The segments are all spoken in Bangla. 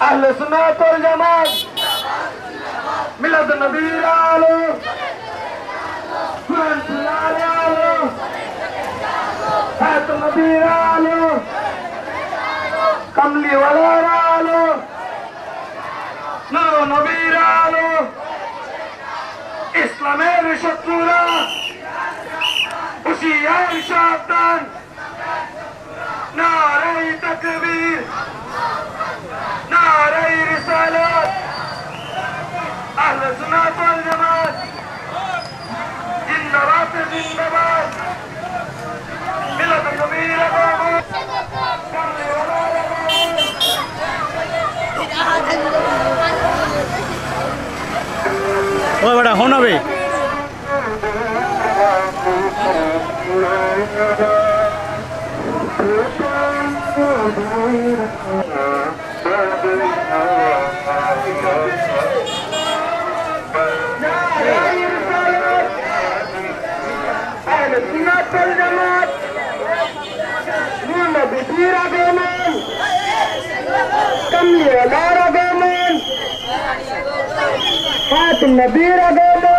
अहले सुन्नत वल जमात मिलाद नबी आलो कुरान सुनाने आलो हैत नबी आलो कमली वाला आलो नो नबी आलो इस्लामेर शत्रुरा हुशियार सावधान नारे तकबीर नारे रिसालत अहले सुन्नत वल जमात जिंदाबाद जिंदाबाद मिलाद नबी ओए बड़ा होना बे नबीर आगमन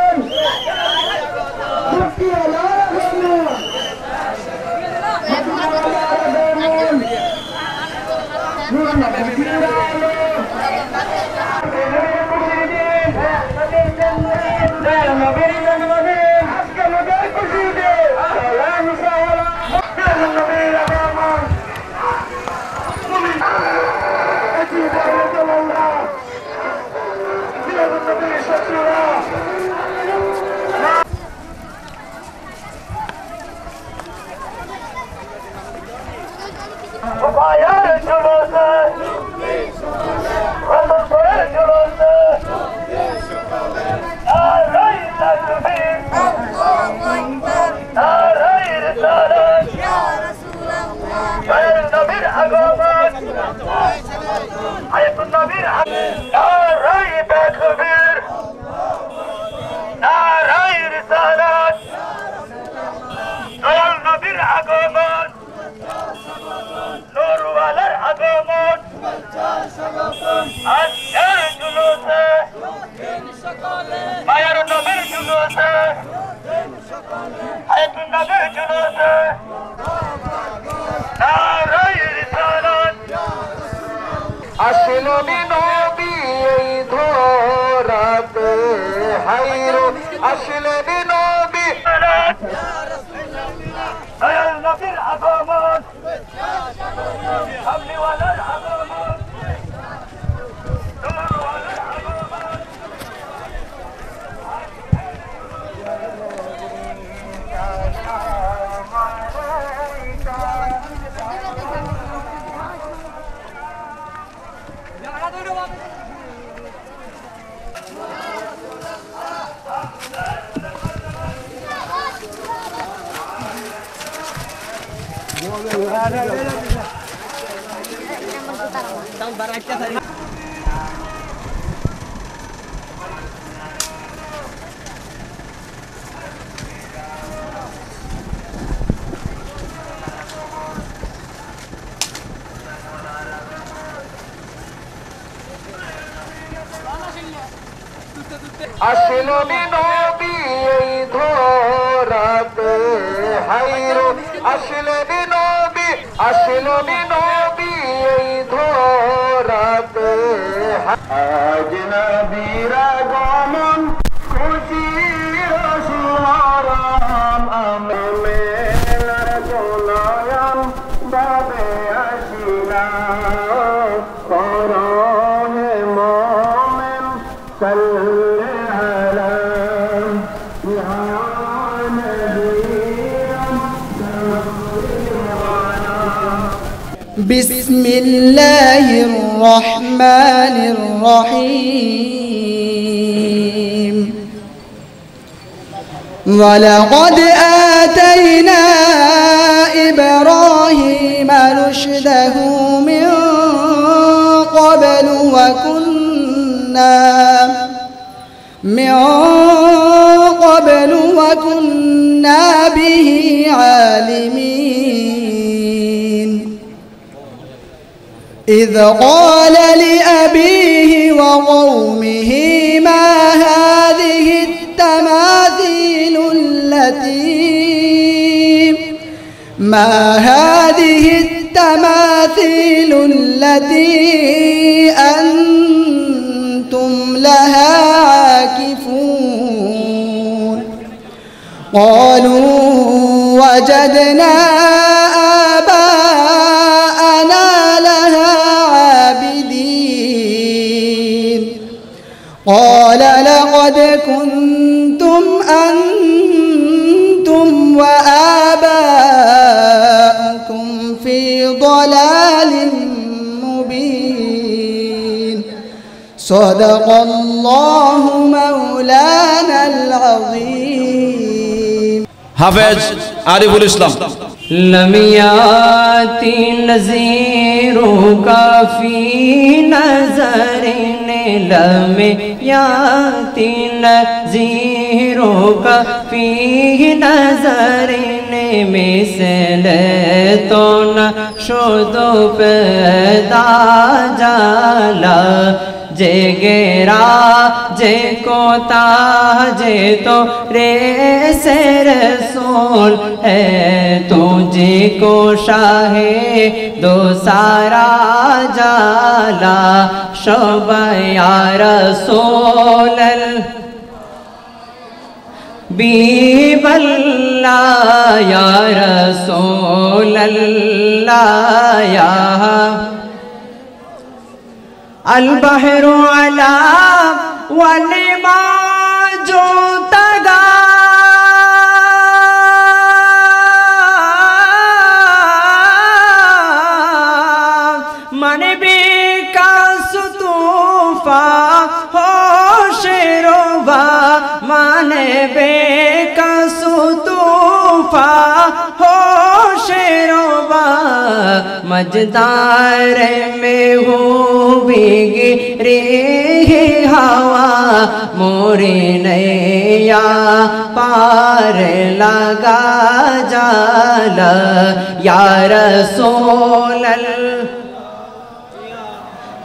আসলনি নবী এই ধরাতে হাইরো আসলনি নবী এই ধরাতে আজ নবীর আগমন খুশির সুমারাম আমেলার গোলায়াম বাবে আসিলা করহে মোমে صل على يا بسم الله الرحمن الرحيم ولقد آتينا إبراهيم رشده من قبل وكنا به عالمين إذ قال لأبيه وقومه ما هذه التماثيل التي أنتم لها عاكفون قالوا وجدنا آباءنا لها عابدين قال لقد كنتم أنتم وآباؤكم في ضلال مبين صدق الله مولانا العظيم হাফেজ আরিফুল ইসলাম لم يأتي نذيرك في نظر لم يأتي نذيرك في نظر مثل تو نشد پیدا جالا جگرا جے کوتا جے تو رے سے رسول ہے تجھے کو شاہ دو سارا جالا شب یا رسول بیب اللہ یا رسول اللہ یا البحر على والما جو تگا من بھی کا ستوفا ہوش روبا من بھی کا ستوفا ہوش روبا مجدار میں ہو ری ہوا موری نیا پار لگا جالا یا رسول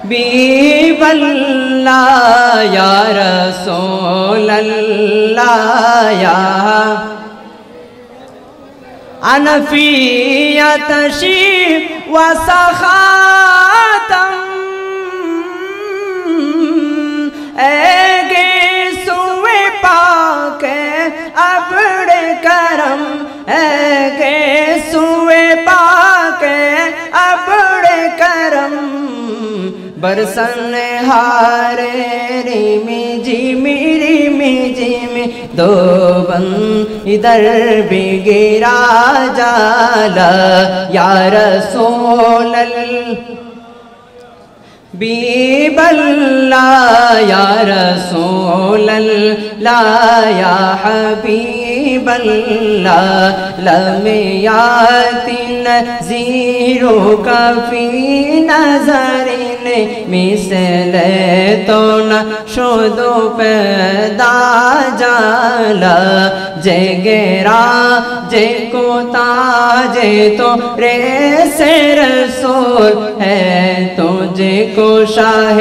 بیب اللہ یا رسول اللہ یا انا فی تشیب و سخاتم اگے سوئے پاک ابڑ کرم اگے سوئے پاک ابڑ کرم برسن ہارے ریمی جی میں دو بن ادھر بھی گرا جالا یا رسول بیب اللہ یا رسول اللہ یا حبیب اللہ لم یاتی نذیرک فی نظر مثل تو نشد پیدا جالا جے گرا جے کوتا جے تو رے سے رسول ہے تجھے کو شاہ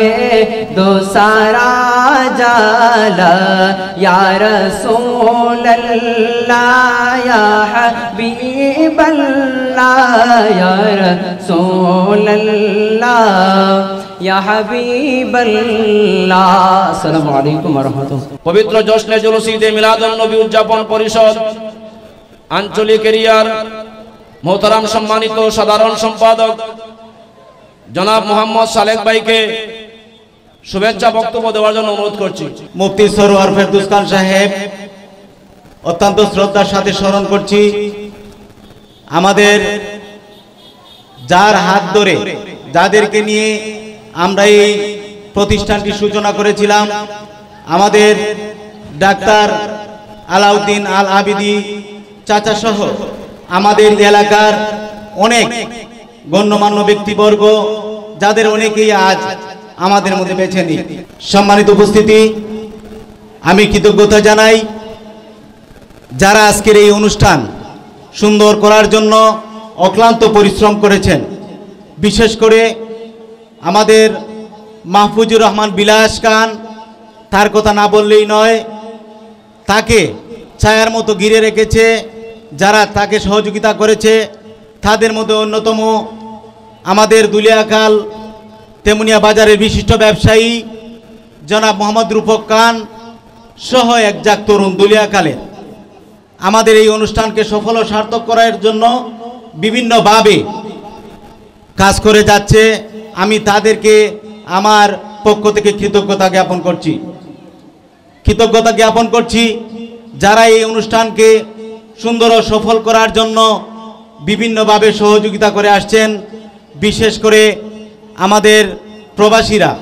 دو سارا جالا یا رسول اللہ یا حبیب اللہ یا رسول اللہ یا حبیب اللہ السلام علیکم ورحمۃ اللہ পবিত্র জশ্নে জুলুস ঈদে মিলাদুন নবী উদযাপন পরিষদ আঞ্চলিক এরিয়ার মোহতারাম সম্মানিত সাধারণ সম্পাদক জনাব মোহাম্মদ সালেক ভাইকে শুভেচ্ছা বক্তব্য দেওয়ার জন্য অনুরোধ করছি। মুফতি সরওয়ার ফেরদৌস খান সাহেব অত্যন্ত শ্রদ্ধার সাথে স্মরণ করছি, আমাদের যার হাত ধরে যাদেরকে নিয়ে আমরা এই প্রতিষ্ঠানটি সূচনা করেছিলাম, আমাদের ডাক্তার আলাউদ্দিন আল আবিদি চাচা সহ আমাদের এলাকার অনেক গণ্যমান্য ব্যক্তিবর্গ, যাদের অনেকেই আজ আমাদের মধ্যে বেছে নেই। সম্মানিত উপস্থিতি, আমি কৃতজ্ঞতা জানাই যারা আজকের এই অনুষ্ঠান সুন্দর করার জন্য অক্লান্ত পরিশ্রম করেছেন। বিশেষ করে আমাদের মাহফুজুর রহমান বিলাস খান, তার কথা না বললেই নয়, তাকে ছায়ার মতো ঘিরে রেখেছে যারা তাকে সহযোগিতা করেছে, তাদের মধ্যে অন্যতম আমাদের দুলিয়াখাল তেমুনিয়া বাজারের বিশিষ্ট ব্যবসায়ী জনাব মোহাম্মদ রূপক খান সহ একজাক তরুণ দুলিয়াখালে আমাদের এই অনুষ্ঠানকে সফল ও সার্থক করার জন্য বিভিন্নভাবে কাজ করে যাচ্ছে। আমি তাদেরকে আমার পক্ষ থেকে কৃতজ্ঞতা জ্ঞাপন করছি যারা এই অনুষ্ঠানকে সুন্দর ও সফল করার জন্য বিভিন্নভাবে সহযোগিতা করে আসছেন। বিশেষ করে আমাদের প্রবাসীরা,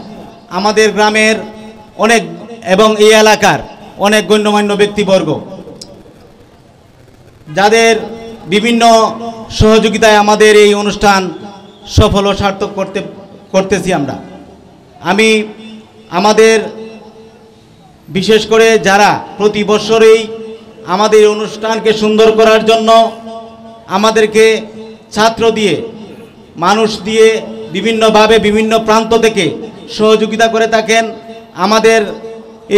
আমাদের গ্রামের অনেক এবং এই এলাকার অনেক গণ্যমান্য ব্যক্তিবর্গ, যাদের বিভিন্ন সহযোগিতায় আমাদের এই অনুষ্ঠান সফল ও সার্থক করতেছি আমি আমাদের বিশেষ করে যারা প্রতি বছরেই আমাদের অনুষ্ঠানকে সুন্দর করার জন্য আমাদেরকে ছাত্র দিয়ে, মানুষ দিয়ে বিভিন্নভাবে বিভিন্ন প্রান্ত থেকে সহযোগিতা করে থাকেন। আমাদের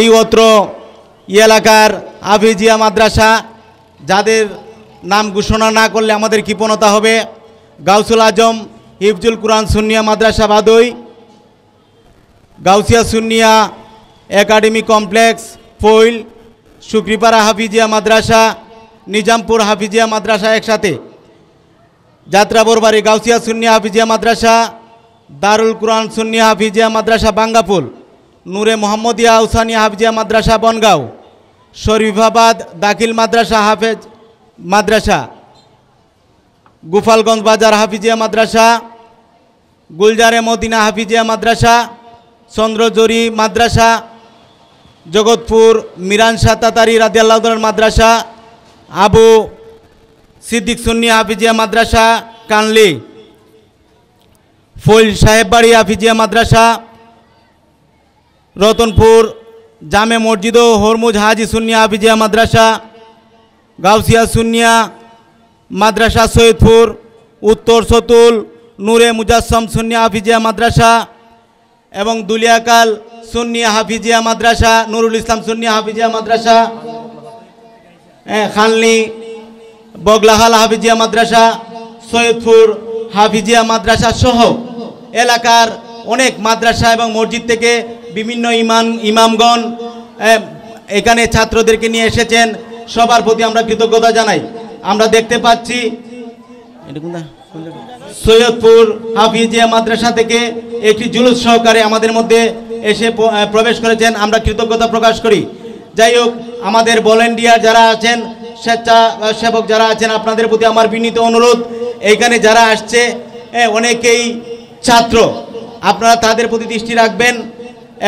এই অত্র এলাকার হাফিজিয়া মাদ্রাসা, যাদের নাম ঘোষণা না করলে আমাদের কৃপণতা হবে, গাউসুল আজম হিফজুল কুরআন সুন্নিয়া মাদ্রাসা বাদই, গাউসিয়া সুন্নিয়া একাডেমি কমপ্লেক্স ফইল, শুক্রিপাড়া হাফিজিয়া মাদ্রাসা, নিজামপুর হাফিজিয়া মাদ্রাসা একসাথে, যাত্রাবরবাড়ি গাউসিয়া সুন্নিয়া হাফিজিয়া মাদ্রাসা, দারুল কুরআন সুন্নিয়া হাফিজিয়া মাদ্রাসা বাঙ্গাপুল, নূরে মোহাম্মদিয়া উসানিয়া হাফিজিয়া মাদ্রাসা বনগাঁও, শরীফাবাদ দাখিল মাদ্রাসা হাফেজ মাদ্রাসা, গোপালগঞ্জ বাজার হাফিজিয়া মাদ্রাসা, গুলজারে মদিনা হাফিজিয়া মাদ্রাসা, চন্দ্রজরি মাদ্রাসা, জগৎপুর মিরান শাহ তাতারি রাদিয়াল্লাহু তাআলা মাদ্রাসা, আবু সিদ্দিক সুন্নিয়া হাফিজিয়া মাদ্রাসা কানলি, ফইল সাহেববাড়ি হাফিজিয়া মাদ্রাসা, রতনপুর জামে মসজিদ ও হরমুজ হাজি সুন্নিয়া হাফিজিয়া মাদ্রাসা, গাউসিয়া সুন্নিয়া মাদ্রাসা সৈয়দপুর, উত্তর সতুল নূরে মুজাসম সুন্নিয়া হাফিজিয়া মাদ্রাসা এবং দুলিয়াকাল সুন্নিয়া হাফিজিয়া মাদ্রাসা, নুরুল ইসলাম সুন্নিয়া হাফিজিয়া মাদ্রাসা, খানলি বগলাহাল হাফিজিয়া মাদ্রাসা, সৈয়দপুর হাফিজিয়া মাদ্রাসা সহ এলাকার অনেক মাদ্রাসা এবং মসজিদ থেকে বিভিন্ন ইমামগণ এখানে ছাত্রদেরকে নিয়ে এসেছেন। সবার প্রতি আমরা কৃতজ্ঞতা জানাই। আমরা দেখতে পাচ্ছি সৈয়দপুর হাফিজিয়া মাদ্রাসা থেকে একটি জুলুস সহকারে আমাদের মধ্যে এসে প্রবেশ করেছেন, আমরা কৃতজ্ঞতা প্রকাশ করি। যাই হোক, আমাদের ভলেন্টিয়ার যারা আছেন, স্বেচ্ছাসেবক যারা আছেন, আপনাদের প্রতি আমার বিনীত অনুরোধ, এইখানে যারা আসছে অনেকেই ছাত্র, আপনারা তাদের প্রতি দৃষ্টি রাখবেন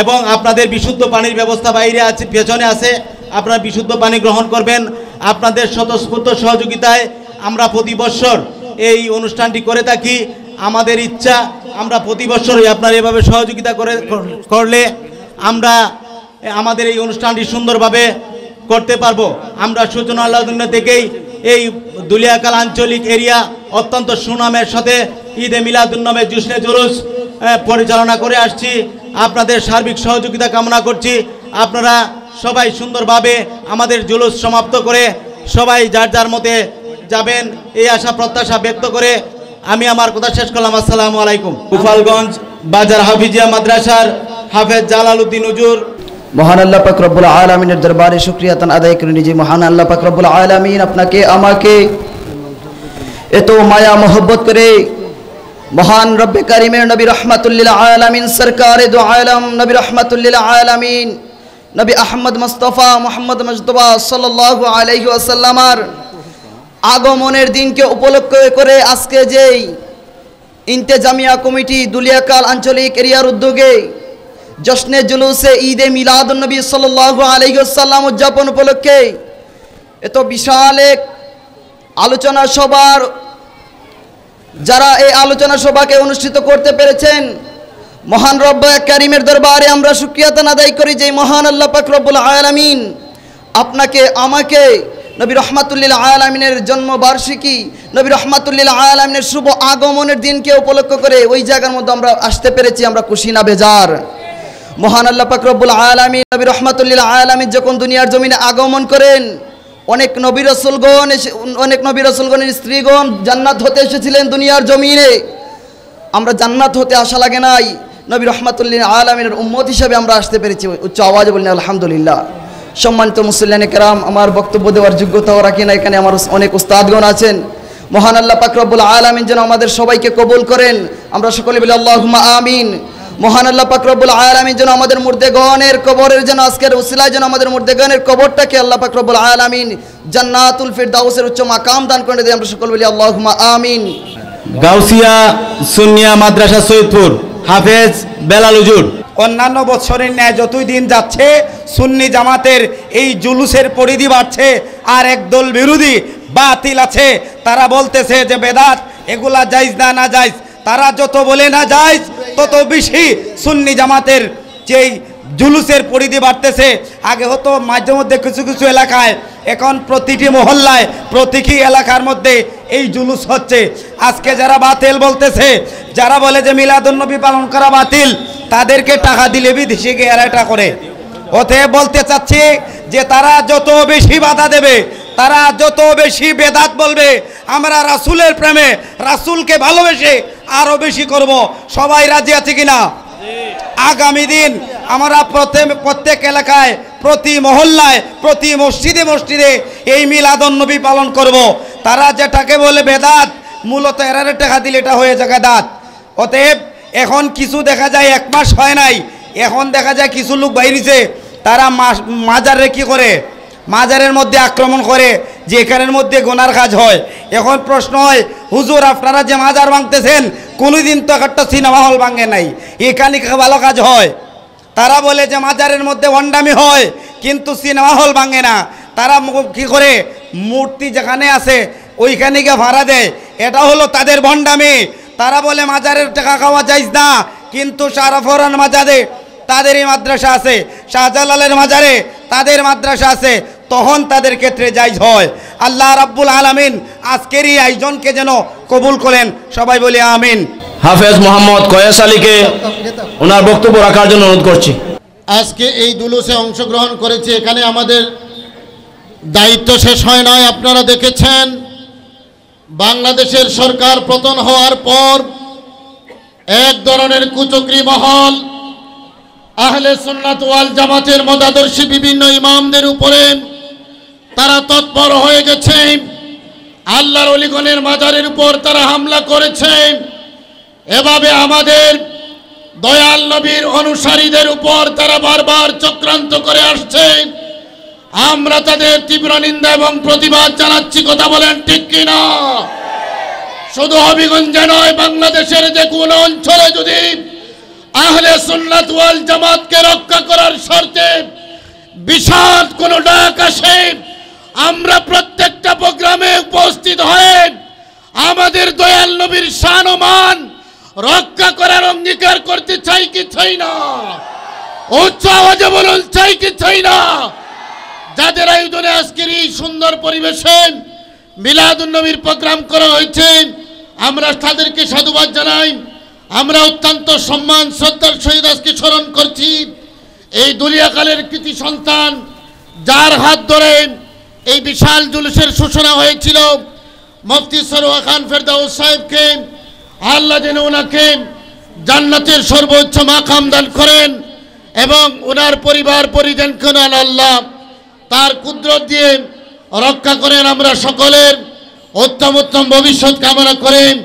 এবং আপনাদের বিশুদ্ধ পানির ব্যবস্থা বাইরে আছে, পেছনে আছে, আপনারা বিশুদ্ধ পানি গ্রহণ করবেন। আপনাদের স্বতঃস্ফূর্ত সহযোগিতায় আমরা প্রতি বছর এই অনুষ্ঠানটি করে থাকি। আমাদের ইচ্ছা আমরা প্রতি বছরই আপনারা এভাবে সহযোগিতা করলে আমরা আমাদের এই অনুষ্ঠানটি সুন্দরভাবে করতে পারবো। আমরা সূচনা আল্লাহ থেকেই এই দুলিয়াকাল আঞ্চলিক এরিয়া অত্যন্ত সুনামের সাথে ঈদে মিলাদুন্নবী জুসনে জুলুস পরিচালনা করে আসছি। আপনাদের সার্বিক সহযোগিতা কামনা করছি। আপনারা সবাই সুন্দরভাবে আমাদের জুলুস সমাপ্ত করে সবাই যার যার মতে যাবেন, এই আশা প্রত্যাশা ব্যক্ত করে আমি আমার কথা শেষ করলাম। আসসালামু আলাইকুম। গোপালগঞ্জ বাজার হাফিজিয়া মাদ্রাসার হাফেজ জালালউদ্দিন হুজুর। মহান আল্লাহ পাক রব্বুল আলামিনের দরবারে শুকরিয়া তান আদায় করে নিজে মহান আল্লাহ পাক রব্বুল আলামিন আপনাকে আমাকে এত মায়া মহব্বত করে মহান রব্বে কারিমের নবী রহমাতুল্লিল আলামিন সরকারে দু আলম নবী রহমাতুল্লিল আলামিন নবী আহমদ মুস্তাফা মুহাম্মদ মুজতবা সাল্লাল্লাহু আলাইহি ওয়াসাল্লামার আগমনের দিনকে উপলক্ষ করে আজকে যেই ইন্তেজামিয়া কমিটি দুলিয়াকাল আঞ্চলিক এরিয়ার উদ্যোগে জশ্নে জুলুসে ঈদে মিলাদুন নবী সাল্লাল্লাহু আলাইহি ওয়াসাল্লাম উদযাপন উপলক্ষে এত বিশাল এক আলোচনা সভার যারা এই আলোচনা সভাকে অনুষ্ঠিত করতে পেরেছেন মহান রব্বে কারিমের দরবারে আমরা শুকরিয়া আদায় করি যে মহান আল্লাহ পাক রব্বুল আলামিন আপনাকে আমাকে নবী রহমাতুল্লিল আলামিনের জন্মবার্ষিকী নবী রহমাতুল্লিল আলামিনের শুভ আগমনের দিনকে উপলক্ষ করে ওই জায়গার মধ্যে আমরা আসতে পেরেছি, আমরা খুশি না বেজার। মহান আল্লাহ পাক রব্বুল আলামিন নবী রহমাতুল্লিল আলামিন যখন দুনিয়ার জমিনে আগমন করেন অনেক নবী রাসূলগণের স্ত্রীগণ জান্নাত হতে এসেছিলেন দুনিয়ার জমিনে। আমরা জান্নাত হতে আশা লাগে নাই, নবী রহমাতুল্লিল আলামিনের উম্মত হিসেবে আমরা আসতে পেরেছি। উচ্চ আওয়াজে বলেন আলহামদুলিল্লাহ। সম্মানিত মুসল্লিয়ানে কেরাম, আমার বক্তব্য দেওয়ার যোগ্যতাও রাখি না, এখানে আমার অনেক উস্তাদগণ আছেন। মহান আল্লাহ পাক রব্বুল আলামিন যেন আমাদের সবাইকে কবুল করেন, আমরা সকলে বলি আল্লাহুম্মা আমিন। মহান আল্লাহ পাক রব্বুল আলামিন যেন আমাদের মুর্দেগণের কবরের যেন আজকের উসিলায় যেন আমাদের মুর্দেগণের কবরটাকে আল্লাহ পাক রব্বুল আলামিন জান্নাতুল ফিরদাউসের উচ্চ মাকাম দান করে দেয়, আমরা সকলে বলি আল্লাহুম্মা আমিন। গাউসিয়া সুন্নিয়া মাদ্রাসা সৈয়দপুর হাফেজ বেলাল হুজুর। অন্যান্য বছরের ন্যায় যতই দিন যাচ্ছে সুন্নি জামাতের এই জুলুসের পরিধি বাড়ছে, আর একদল বিরোধী বাতিল আছে তারা বলতেছে যে বেদাত এগুলা জায়েজ না জায়েজ। তারা যত বলে না জায়েজ তত বেশি সুন্নি জামাতের যেই জুলুসের পরিধি বাড়তেছে। আগে হতো মাঝে মধ্যে কিছু কিছু এলাকায়, এখন প্রতিটি মহল্লায় প্রতিটি এলাকার মধ্যে এই জুলুস হচ্ছে। আজকে যারা বাতিল বলতেছে, যারা বলে যে মিলাদুন্নবী পালন করা বাতিল, তাদেরকে টাকা দিলে বিদেশে গিয়ে এরা এটা করে। অতএব বলতে চাচ্ছি যে তারা যত বেশি বাধা দেবে, তারা যত বেশি বেদাত বলবে, আমরা রাসূলের প্রেমে রাসূলকে ভালোবেসে আরো বেশি করব। সবাই রাজি আছে কিনা? আগামী দিন আমরা প্রত্যেক এলাকায়, প্রতি মহল্লায়, প্রতি মসজিদে মসজিদে এই মিলাদুন্নবী পালন করব। তারা যেটাকে বলে বেদাত, মূলত এরারে টাকা দিলে এটা হয়ে যায় বেদাত। অতএব এখন কিছু দেখা যায়, এক মাস হয় নাই, এখন দেখা যায় কিছু লোক বাইরেছে, তারা মাজারে কি করে, মাজারের মধ্যে আক্রমণ করে যে এখানের মধ্যে গুনার কাজ হয়। এখন প্রশ্ন হয়, হুজুর আপনারা যে মাজার ভাঙতেছেন কোনোদিন তো একটা সিনেমা হল ভাঙে নাই, এখানে ভালো কাজ হয়। তারা বলে যে মাজারের মধ্যে ভণ্ডামি হয় কিন্তু সিনেমা হল ভাঙে না। তারা কি করে, মূর্তি যেখানে আছে ওইখানে গিয়ে ভাড়া দেয়, এটা হলো তাদের ভণ্ডামি। তারা বলে মাজারের টাকা খাওয়া যাইজ না, কিন্তু শাহরাফরান মাজারে তাদেরই মাদ্রাসা আছে, শাহজালালের মাজারে তাদের মাদ্রাসা আছে, তখন তাদের ক্ষেত্রে জায়েজ হয়। আল্লাহ রাব্বুল আলামিন আজকের এই আয়োজনকে যেন কবুল করেন, সবাই বলি আমিন। হাফেজ মোহাম্মদ কয়েস আলীকে ওনার বক্তব্য রাখার জন্য অনুরোধ করছি। আজকে এই দুলুসে অংশগ্রহণ করেছে, এখানে আমাদের দায়িত্ব শেষ হয় নাই। আপনারা দেখেছেন বাংলাদেশের সরকার পতন হওয়ার পর এক ধরনের কুচক্রী মহল আহলে সুন্নাত ওয়াল জামাতের মতাদর্শী বিভিন্ন ইমামদের উপরে তারা তৎপর হয়ে গেছে। আল্লাহর ওলিগণের মাজারের উপর তারা হামলা করেছে। এভাবে আমাদের দয়াল নবীর অনুসারীদের উপর তারা বারবার চক্রান্ত করে আসছে। আমরা তাদের তীব্র নিন্দা এবং প্রতিবাদ জানাচ্ছি। কথা বলেন ঠিক কিনা? শুধু হবিগঞ্জে নয়, বাংলাদেশের যে কোনো অঞ্চলে যদি আহলে সুন্নাত ওয়াল জামাতকে রক্ষা করার স্বার্থে বিশাল কোনো ডাক আসে, আমরা প্রত্যেকটা প্রোগ্রামে উপস্থিত হয়ে আমাদের দয়াল নবীর শান ও মান রক্ষা করার অঙ্গীকার করতে চাই কি চাই না? উচ্চ আওয়াজে বলুন, চাই কি চাই না? যাদের আয়োজনে আজকের এই সুন্দর পরিবেশে মিলাদুন্নবীর প্রোগ্রাম করা হয়েছে, আমরা তাদেরকে সাধুবাদ জানাই। আমরা অত্যন্ত সম্মান শ্রদ্ধার সহিত আজকে স্মরণ করছি এই দুলিয়াকালের কৃতি সন্তান, যার হাত ধরে এই বিশাল জুলুসের সূচনা হয়েছিল, মুফতি সরওয়ার খান ফেরদাউস সাহেবকে। আল্লাহ যেন ওনাকে জান্নাতের সর্বোচ্চ মাকাম দান করেন এবং ওনার পরিবার পরিজনকে আল্লাহ তার কুদরত দিয়ে রক্ষা করেন। আমরা সকলের উত্তম উত্তম ভবিষ্যৎ কামনা করেন।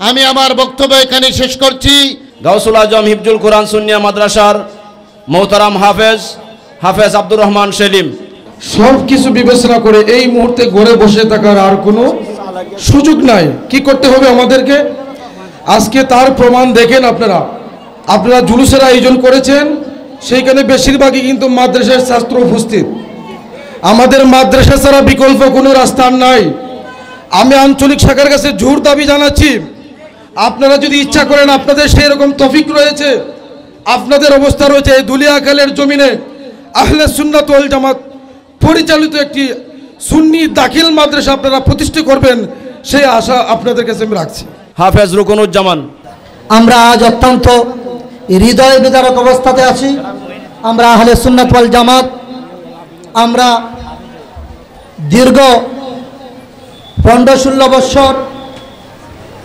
আমি আমার বক্তব্য এখানে শেষ করছি। গাউসুল আজম হিফজুল কোরআন সুন্নিয়া মাদ্রাসার মোহতারাম হাফেজ আব্দুর রহমান সেলিম। সব কিছু বিবেচনা করে এই মুহূর্তে ঘরে বসে থাকার আর কোনো সুযোগ নাই। কি করতে হবে আমাদেরকে? আজকে তার প্রমাণ দেখেন আপনারা জুলুসের আয়োজন করেছেন, সেইখানে বেশিরভাগই কিন্তু মাদ্রাসার ছাত্র উপস্থিত। আমাদের মাদ্রাসা ছাড়া বিকল্প কোনো রাস্তা নাই। আমি আঞ্চলিক শাখার কাছে জোর দাবি জানাচ্ছি, আপনারা যদি ইচ্ছা করেন, আপনাদের সেই রকম তৌফিক রয়েছে, আপনাদের অবস্থা রয়েছে, এই দুলিয়াখালের জমিনে আহলে সুন্নাত ওয়াল জামাত পরিচালিত একটি সুন্নি দাখিল মাদ্রাসা আপনারা প্রতিষ্ঠা করবেন, সেই আশা আপনাদের কাছে আমি রাখছি। হাফেজ রুকনুজ্জামান। আমরা আজ অত্যন্ত হৃদয় বিদারক অবস্থাতে আছি। আমরা আহলে সুন্নাত ওয়াল জামাত আমরা দীর্ঘ 15-16 বছর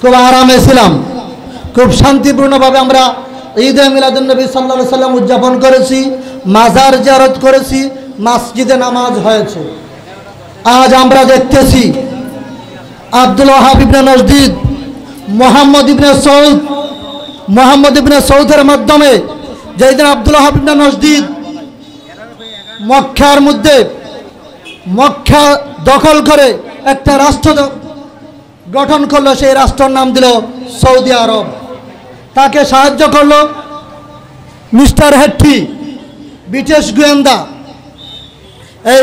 খুব আরামে ছিলাম, খুব শান্তিপূর্ণভাবে আমরা ঈদে মিলাদুন্নবী সাল্লাল্লাহু আলাইহি সাল্লাম উদযাপন করেছি, মাজার জিয়ারত করেছি, মসজিদে নামাজ হয়েছে। আজ আমরা দেখতেছি আব্দুল ওয়াহাব ইবনে নজদীদ, মোহাম্মদ ইবনে সৌদের মাধ্যমে যেদিন আব্দুল ওয়াহাব ইবনে নজদীদ মক্কা দখল করে একটা রাষ্ট্র গঠন করলো, সেই রাষ্ট্রের নাম দিল সৌদি আরব। তাকে সাহায্য করলো মিস্টার হেট্টি, ব্রিটিশ গোয়েন্দা। এই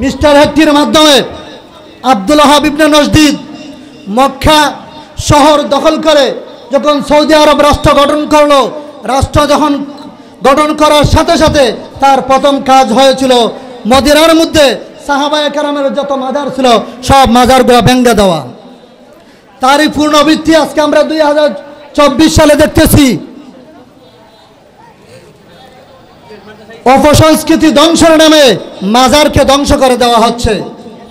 মিস্টার হেট্টির মাধ্যমে আব্দুল ওয়াহাব ইবনে নজদীদ মক্কা শহর দখল করে যখন সৌদি আরব রাষ্ট্র গঠন করলো, রাষ্ট্র যখন গঠন করার সাথে সাথে তার প্রথম কাজ হয়েছিল মদিনার মধ্যে সাহাবায়ে কেরামের যত মাজার ছিল সব মাজারগুলো ভেঙে দেওয়া। তারই পূর্ণবৃত্তি আজকে আমরা 2024 সালে দেখতেছি। অপসংস্কৃতি ধ্বংসের নামে মাজারকে ধ্বংস করে দেওয়া হচ্ছে।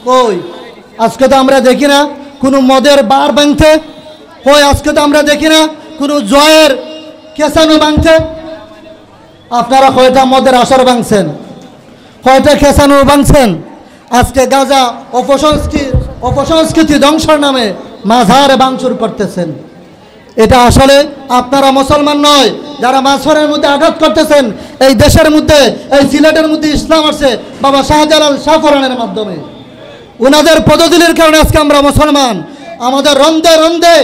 কই আজকে তো আমরা দেখি না কোনো মদের বার ভাঙতে, কই আজকে তো আমরা দেখি না কোনো জয়ের কেসানো ভাঙতে। আপনারা কয়টা মদের আসর ভাঙছেন, কয়টা কেসানো ভাঙছেন? আজকে গাঁজা অপসংস্কৃতি ধ্বংসের নামে মাজার ভাঙচুর করতেছেন। এটা আসলে আপনারা মুসলমান নয়, যারা মাঝহরের মধ্যে আঘাত করতেছেন। এই দেশের মধ্যে, এই সিলেটের মধ্যে ইসলাম আসছে বাবা শাহজালাল শাহফরানের মাধ্যমে। ওনাদের পদধূলির কারণে আজকে আমরা মুসলমান। আমাদের রন্ধে রন্ধে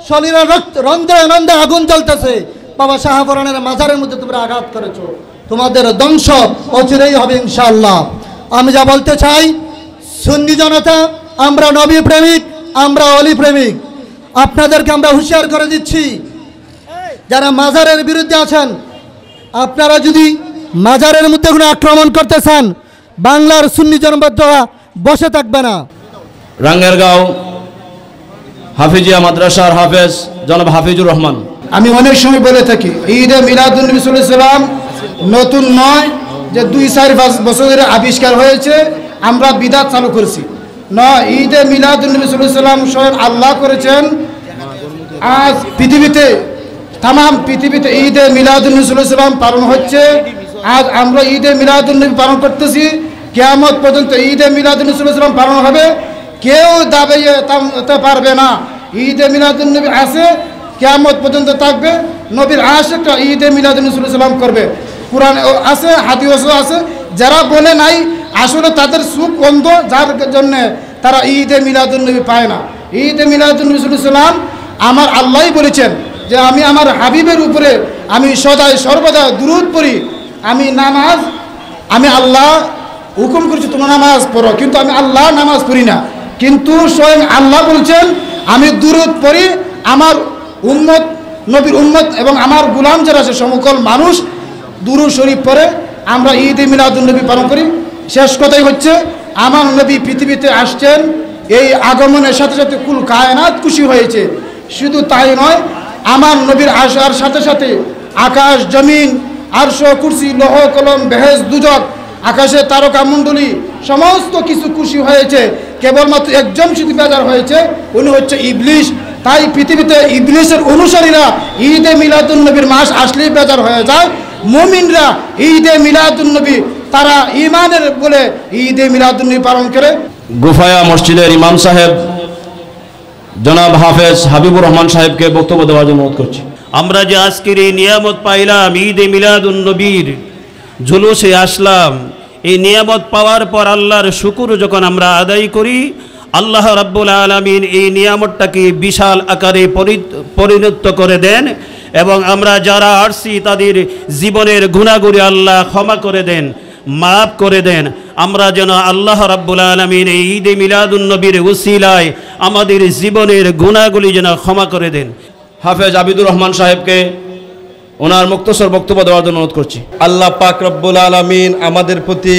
শরীরের রন্ধে রন্ধে আগুন জ্বলতেছে। বাবা শাহফরানের মাজারের মধ্যে তোমরা আঘাত করেছো, তোমাদের ধ্বংস অচিরেই হবে ইনশাআল্লাহ। আমি যা বলতে চাই, সুন্নি জনতা আমরা নবী প্রেমিক, আমরা অলি প্রেমিক। আপনাদেরকে আমরা হুঁশিয়ার করে দিচ্ছি, যারা মাজারের বিরুদ্ধে আছেন, আপনারা যদি মাজারের মধ্যে কোনো আক্রমণ করতে চান, বাংলার সুন্নি জনতা বসে থাকবে না। রাঙ্গেরগাঁও হাফিজিয়া মাদ্রাসার হাফেজ জনাব হাফিজুর রহমান। আমি অনেক সময় বলে থাকি, ঈদে মিলাদুন্নবী সাল্লাল্লাহু আলাইহি সাল্লাম নতুন নয় যে 2-4-5 বছর ধরে আবিষ্কার হয়েছে, আমরা বিদআত চালু করেছি না। ঈদে মিলাদুন্নবী সাল্লাল্লাহু আলাইহি সাল্লাম স্বয়ং আল্লাহ করেছেন। আজ তামাম পৃথিবীতে ঈদে মিলাদুন্নবী সাল্লাল্লাহু আলাইহি সাল্লাম পালন হচ্ছে। আজ আমরা ঈদে মিলাদুন্নবী পালন করতেছি, কিয়ামত পর্যন্ত ঈদে মিলাদুন্নবী সাল্লাল্লাহু আলাইহি সাল্লাম পালন হবে। কেউ দাবিতে পারবে না ঈদে মিলাদুন্নবী আছে, কিয়ামত পর্যন্ত থাকবে। নবীর আশিকরা ঈদে মিলাদুন্নবী সাল্লাল্লাহু আলাইহি সাল্লাম করবে। কুরআন আছে, হাদিসও আছে। যারা বলে নাই, আসলে তাদের চোখ অন্ধ, যার জন্য তারা ঈদে মিলাদুন্নবী পায় না। ঈদে মিলাদুন্নবী সাল্লাল্লাহু আলাইহি সাল্লাম আমার আল্লাহই বলেছেন যে আমি আমার হাবিবের উপরে আমি সদাই সর্বদা দুরূদ পড়ি। আমি আল্লাহ হুকুম করেছি তোমরা নামাজ পড়ো, কিন্তু আমি আল্লাহ নামাজ পড়ি না। কিন্তু স্বয়ং আল্লাহ বলছেন আমি দুরূদ পড়ি, আমার উম্মত, নবীর উম্মত এবং আমার গোলাম যারা আছে সমকল মানুষ দুরূদ শরীফ পড়ে। আমরা ঈদে মিলাদুন্নবী পালন করি। শেষ কথাই হচ্ছে, আমার নবী পৃথিবীতে আসছেন, এই আগমনের সাথে সাথে কুল কায়নাত খুশি হয়েছে। শুধু তাই নয়, আমার নবীর আসার সাথে সাথে আকাশ জমিন, আরশ কুরসি, লৌহ কলম, বেহেশত দুজক, আকাশে তারকা মণ্ডলী সমস্ত কিছু খুশি হয়েছে। কেবলমাত্র একজন শুধু বেজার হয়েছে, উনি হচ্ছে ইবলিশ। তাই পৃথিবীতে ইবলিশের অনুসারীরা ঈদে মিলাদুন্নবীর মাস আসলেই বেজার হয়ে যায়। মুমিনরা ঈদে মিলাদুন্নবী তারা ঈমানের বলে ঈদে মিলাদুন্নবী পালন করে। গুফায়া মসজিদের ইমাম সাহেব জনাব হাফেজ হাবিবুর রহমান সাহেবকে বক্তব্য দেওয়ার জন্য অনুরোধ করছি। আমরা যে আজকের এই নিয়ামত পাইলাম, ঈদে মিলাদুন নবীর জুলুসে আসলাম, এই নিয়ামত পাওয়ার পর আল্লাহর শুকর যখন আমরা আদায় করি, আল্লাহ রাব্বুল আলামিন এই নিয়ামতটাকে বিশাল আকারে পরিণত করে দেন এবং আমরা যারা আসছি তাদের জীবনের গুনাহগুলি আল্লাহ ক্ষমা করে দেন, মাফ করে দেন। আমরা যেন আল্লাহ রাব্বুল আলামিন এই ঈদে মিলাদুন নবীর উসিলায় আমাদের জীবনের গুনাহগুলি যেন ক্ষমা করে দেন। হাফেজ আবিদুর রহমান সাহেবকে ওনার মুক্তসর বক্তব্য দেওয়ার জন্য অনুরোধ করছি। আল্লাহ পাক রব্বুল আলামিন আমাদের প্রতি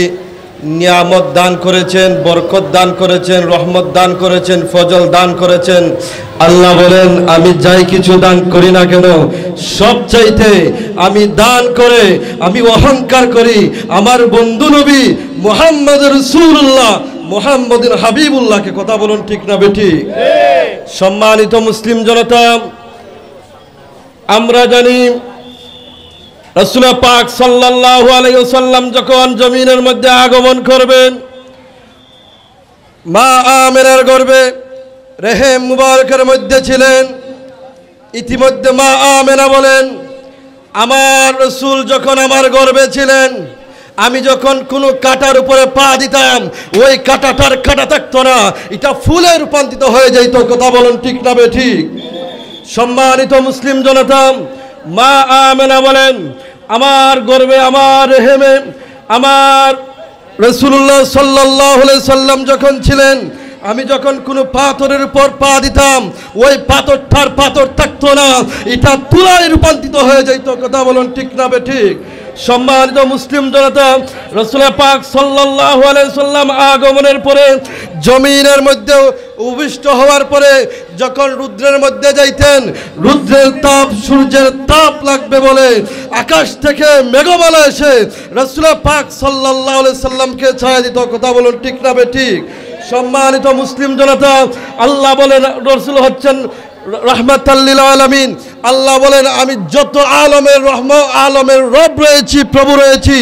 নিয়ামত দান করেছেন, বরকত দান করেছেন, রহমত দান করেছেন, ফজল দান করেছেন। আল্লাহ বলেন, আমি যাই কিছু দান করি না কেন, সব চাইতে আমি দান করে আমি অহংকার করি আমার বন্ধু নবী মুহাম্মদ রাসূলুল্লাহ মুহাম্মদুর হাবিবুল্লাহকে। কথা বলুন ঠিক না বেঠিক? সম্মানিত মুসলিম জনতা, আমরা জানি রাসূল পাক সাল্লাল্লাহু আলাইহি ওয়াসাল্লাম যখন জমিনের মধ্যে আগমন করবেন, মা আমেনার গর্ভে রেহেম মুবারকের মধ্যে ছিলেন। ইতিমধ্যে মা আমেনা বলেন, আমার রাসূল যখন আমার গর্ভে ছিলেন, আমি যখন কোনো কাটার উপরে পা দিতাম, ওই কাটাটার কাটা থাকতো না, এটা ফুলে রূপান্তরিত হয়ে যেত। কথা বলুন ঠিক না বেঠিক? সম্মানিত মুসলিম জনতা, মা আমেনা বলেন, আমার গর্ভে আমার রেহেমে আমার রাসূলুল্লাহ সাল্লাল্লাহু আলাইহি সাল্লাম যখন ছিলেন, আমি যখন কোনো পাথরের উপর পা দিতাম, ওই পাথরটার পাথর থাকতো না, এটা তুলায় রূপান্তরিত হয়ে যেত। কথা বলুন ঠিক না বেঠিক? সম্মানিত মুসলিম জনতা, রাসূল পাক সাল্লাল্লাহু আলাইহি সাল্লাম আগমনের পরে জমিনের মধ্যে উপবিষ্ট হওয়ার পরে যখন রুদ্রের মধ্যে যাইতেন, রুদ্রের তাপ সূর্যের তাপ লাগবে বলে আকাশ থেকে মেঘমালা এসে রাসূল পাক সাল্লাল্লাহু আলাইহি সাল্লামকে ছায়া দিত। কথা বলুন ঠিক না বেঠিক? সম্মানিত মুসলিম জনতা, আল্লাহ বলেন রাসূল হচ্ছেন রাহমাতাল লিল আলামিন। আল্লাহ বলেন, আমি যত আলমের আলমের রব রয়েছি, প্রভু রয়েছি,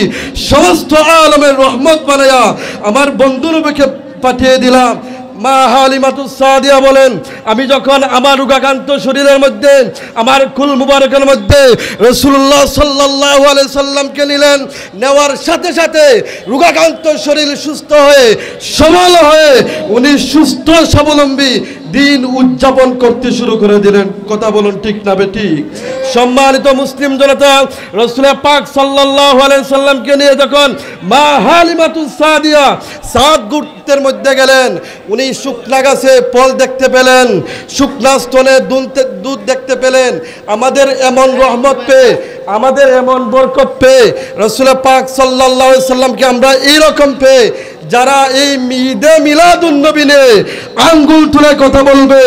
সমস্ত আলমের রহমত বানায়া আমার বন্ধু নবীকে পাঠিয়ে দিলাম। মা হালিমাতুস সাদিয়া বলেন, আমি যখন আমার রোগাক্রান্ত শরীরের মধ্যে, আমার কুল মুবারকের মধ্যে রাসূলুল্লাহ সাল্লাল্লাহু আলাইহি সাল্লামকে নিলেন, নেওয়ার সাথে সাথে রোগাক্রান্ত শরীর সুস্থ হয়ে সবল হয়ে উনি সুস্থ স্বাবলম্বী দিন উদযাপন করতে শুরু করে দিলেন। কথা বলুন ঠিক না বেঠিক? সম্মানিত মুসলিম জনতা, রাসূল পাক সাল্লাল্লাহু আলাইহি সাল্লামকে নিয়ে যখন মা হালিমাতুস সাদিয়া সাদ গুর্তের মধ্যে গেলেন, উনি শুকনা গাছে ফল দেখতে পেলেন, শুকনা স্তনে দুধ দেখতে পেলেন। আমাদের এমন রহমত পেয়ে, আমাদের এমন বরকত পেয়ে, রাসূল পাক সাল্লাল্লাহু আলাইহি সাল্লামকে আমরা এইরকম পেয়ে, যারা এই ঈদে মিলাদুন নবী নিয়ে আঙ্গুল তুলে কথা বলবে,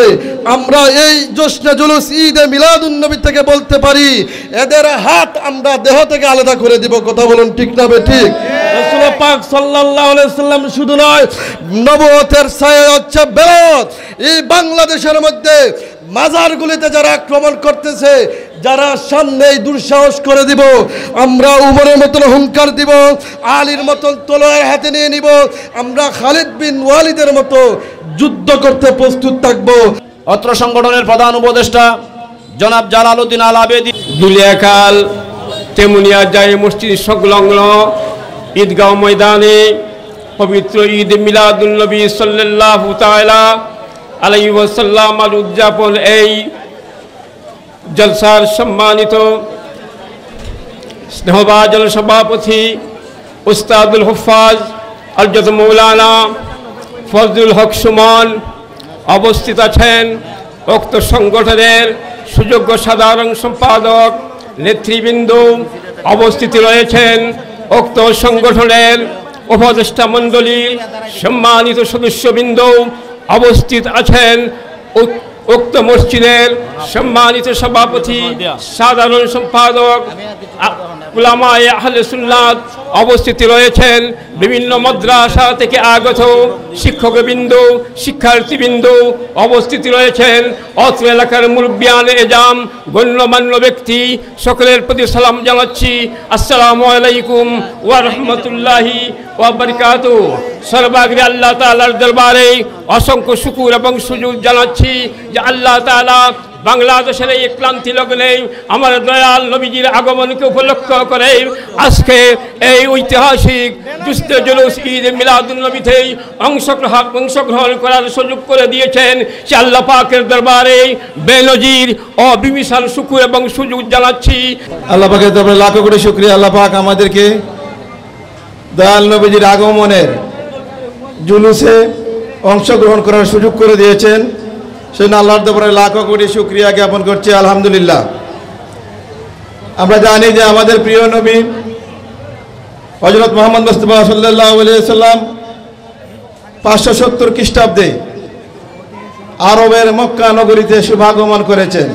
আমরা এই জশ্নে জুলুস ঈদে মিলাদুন নবী থেকে বলতে পারি, এদের হাত আমরা দেহ থেকে আলাদা করে দিব। কথা বলুন ঠিক না বেঠিক? রাসূল পাক সাল্লাল্লাহু আলাইহি সাল্লাম শুধু নয়, নবুয়তের ছায়া হচ্ছে বেলায়েত। এই বাংলাদেশের মধ্যে মাজারগুলিতে যারা আক্রমণ করতেছে, যারা সামনে দুঃসাহস করে দিব, আমরা উমরের মতন হুঙ্কার দিব, আলীর মতন তলোয়ার হাতে নিয়ে নিব, আমরা খালিদ বিন ওয়ালিদের মতো যুদ্ধ করতে প্রস্তুত থাকব। অত্র সংগঠনের প্রধান উপদেষ্টা জনাব জালালউদ্দিন আল আবেদী দুলিয়াখাল তেমুনিয়া জামে মসজিদ সংলগ্ন ঈদগাহ ময়দানে পবিত্র ঈদ মিলাদুন নবী সাল্লাল্লাহু তাআলা আলাইহি ওয়াসাল্লাম উদযাপন এই জলসার সম্মানিত স্নেহভাজন সভাপতি উস্তাদুল হুফাজ হযরত মাওলানা ফজলুল হক সুমন অবস্থিত আছেন। উক্ত সংগঠনের সুযোগ্য সাধারণ সম্পাদক নেতৃবৃন্দ উপস্থিত রয়েছেন। উক্ত সংগঠনের উপদেষ্টা মণ্ডলী সম্মানিত সদস্যবৃন্দ অবস্থিত আছেন। উক্ত মসজিদের সম্মানিত সভাপতি সাধারণ সম্পাদক উলামায়ে আহলে সুন্নাত অবস্থিত রয়েছেন। বিভিন্ন মাদ্রাসা থেকে আগত শিক্ষকবৃন্দ, শিক্ষার্থীবৃন্দ অবস্থিত রয়েছেন। অত্র এলাকার মুরব্বিয়ান এজাম, গণ্যমান্য ব্যক্তি সকলের প্রতি সালাম জানাচ্ছি। আসসালামু আলাইকুম ওয়া রাহমাতুল্লাহি ওয়া বারাকাতুহু। সর্বাগ্রে আল্লাহ তাআলার দরবারে অসংখ্য শুকর এবং সুজুদ জানাচ্ছি যে আল্লাহ তাআলা বাংলাদেশের এই ক্লান্তি লগ্নে আমার দয়াল নবীজির আগমনকে উপলক্ষ করে আজকে এই ঐতিহাসিক দুস্থ জুলুস ঈদ মিলাদুন নবীতে অংশগ্রহণ করার সুযোগ করে দিয়েছেন। সে আল্লাহ পাকের দরবারে বেনজির ও বিমিসাল শুকর এবং সুজুদ জানাচ্ছি। আল্লাহ পাকের দরবারে লাখো কোটি শুকরিয়া। আল্লাহ পাক আমাদেরকে দয়াল নবীজির আগমনের জুলুসে অংশগ্রহণ করার সুযোগ করে দিয়েছেন, সেজন্য আল্লাহর দরবারে লাখো কোটি শুকরিয়া জ্ঞাপন করছি আলহামদুলিল্লাহ। আমরা জানি যে আমাদের প্রিয় নবী হযরত মুহাম্মদ মুস্তাফা সাল্লাল্লাহু আলাইহি সাল্লাম 570 খ্রিস্টাব্দে আরবের মক্কা নগরীতে শুভাগমন করেছেন।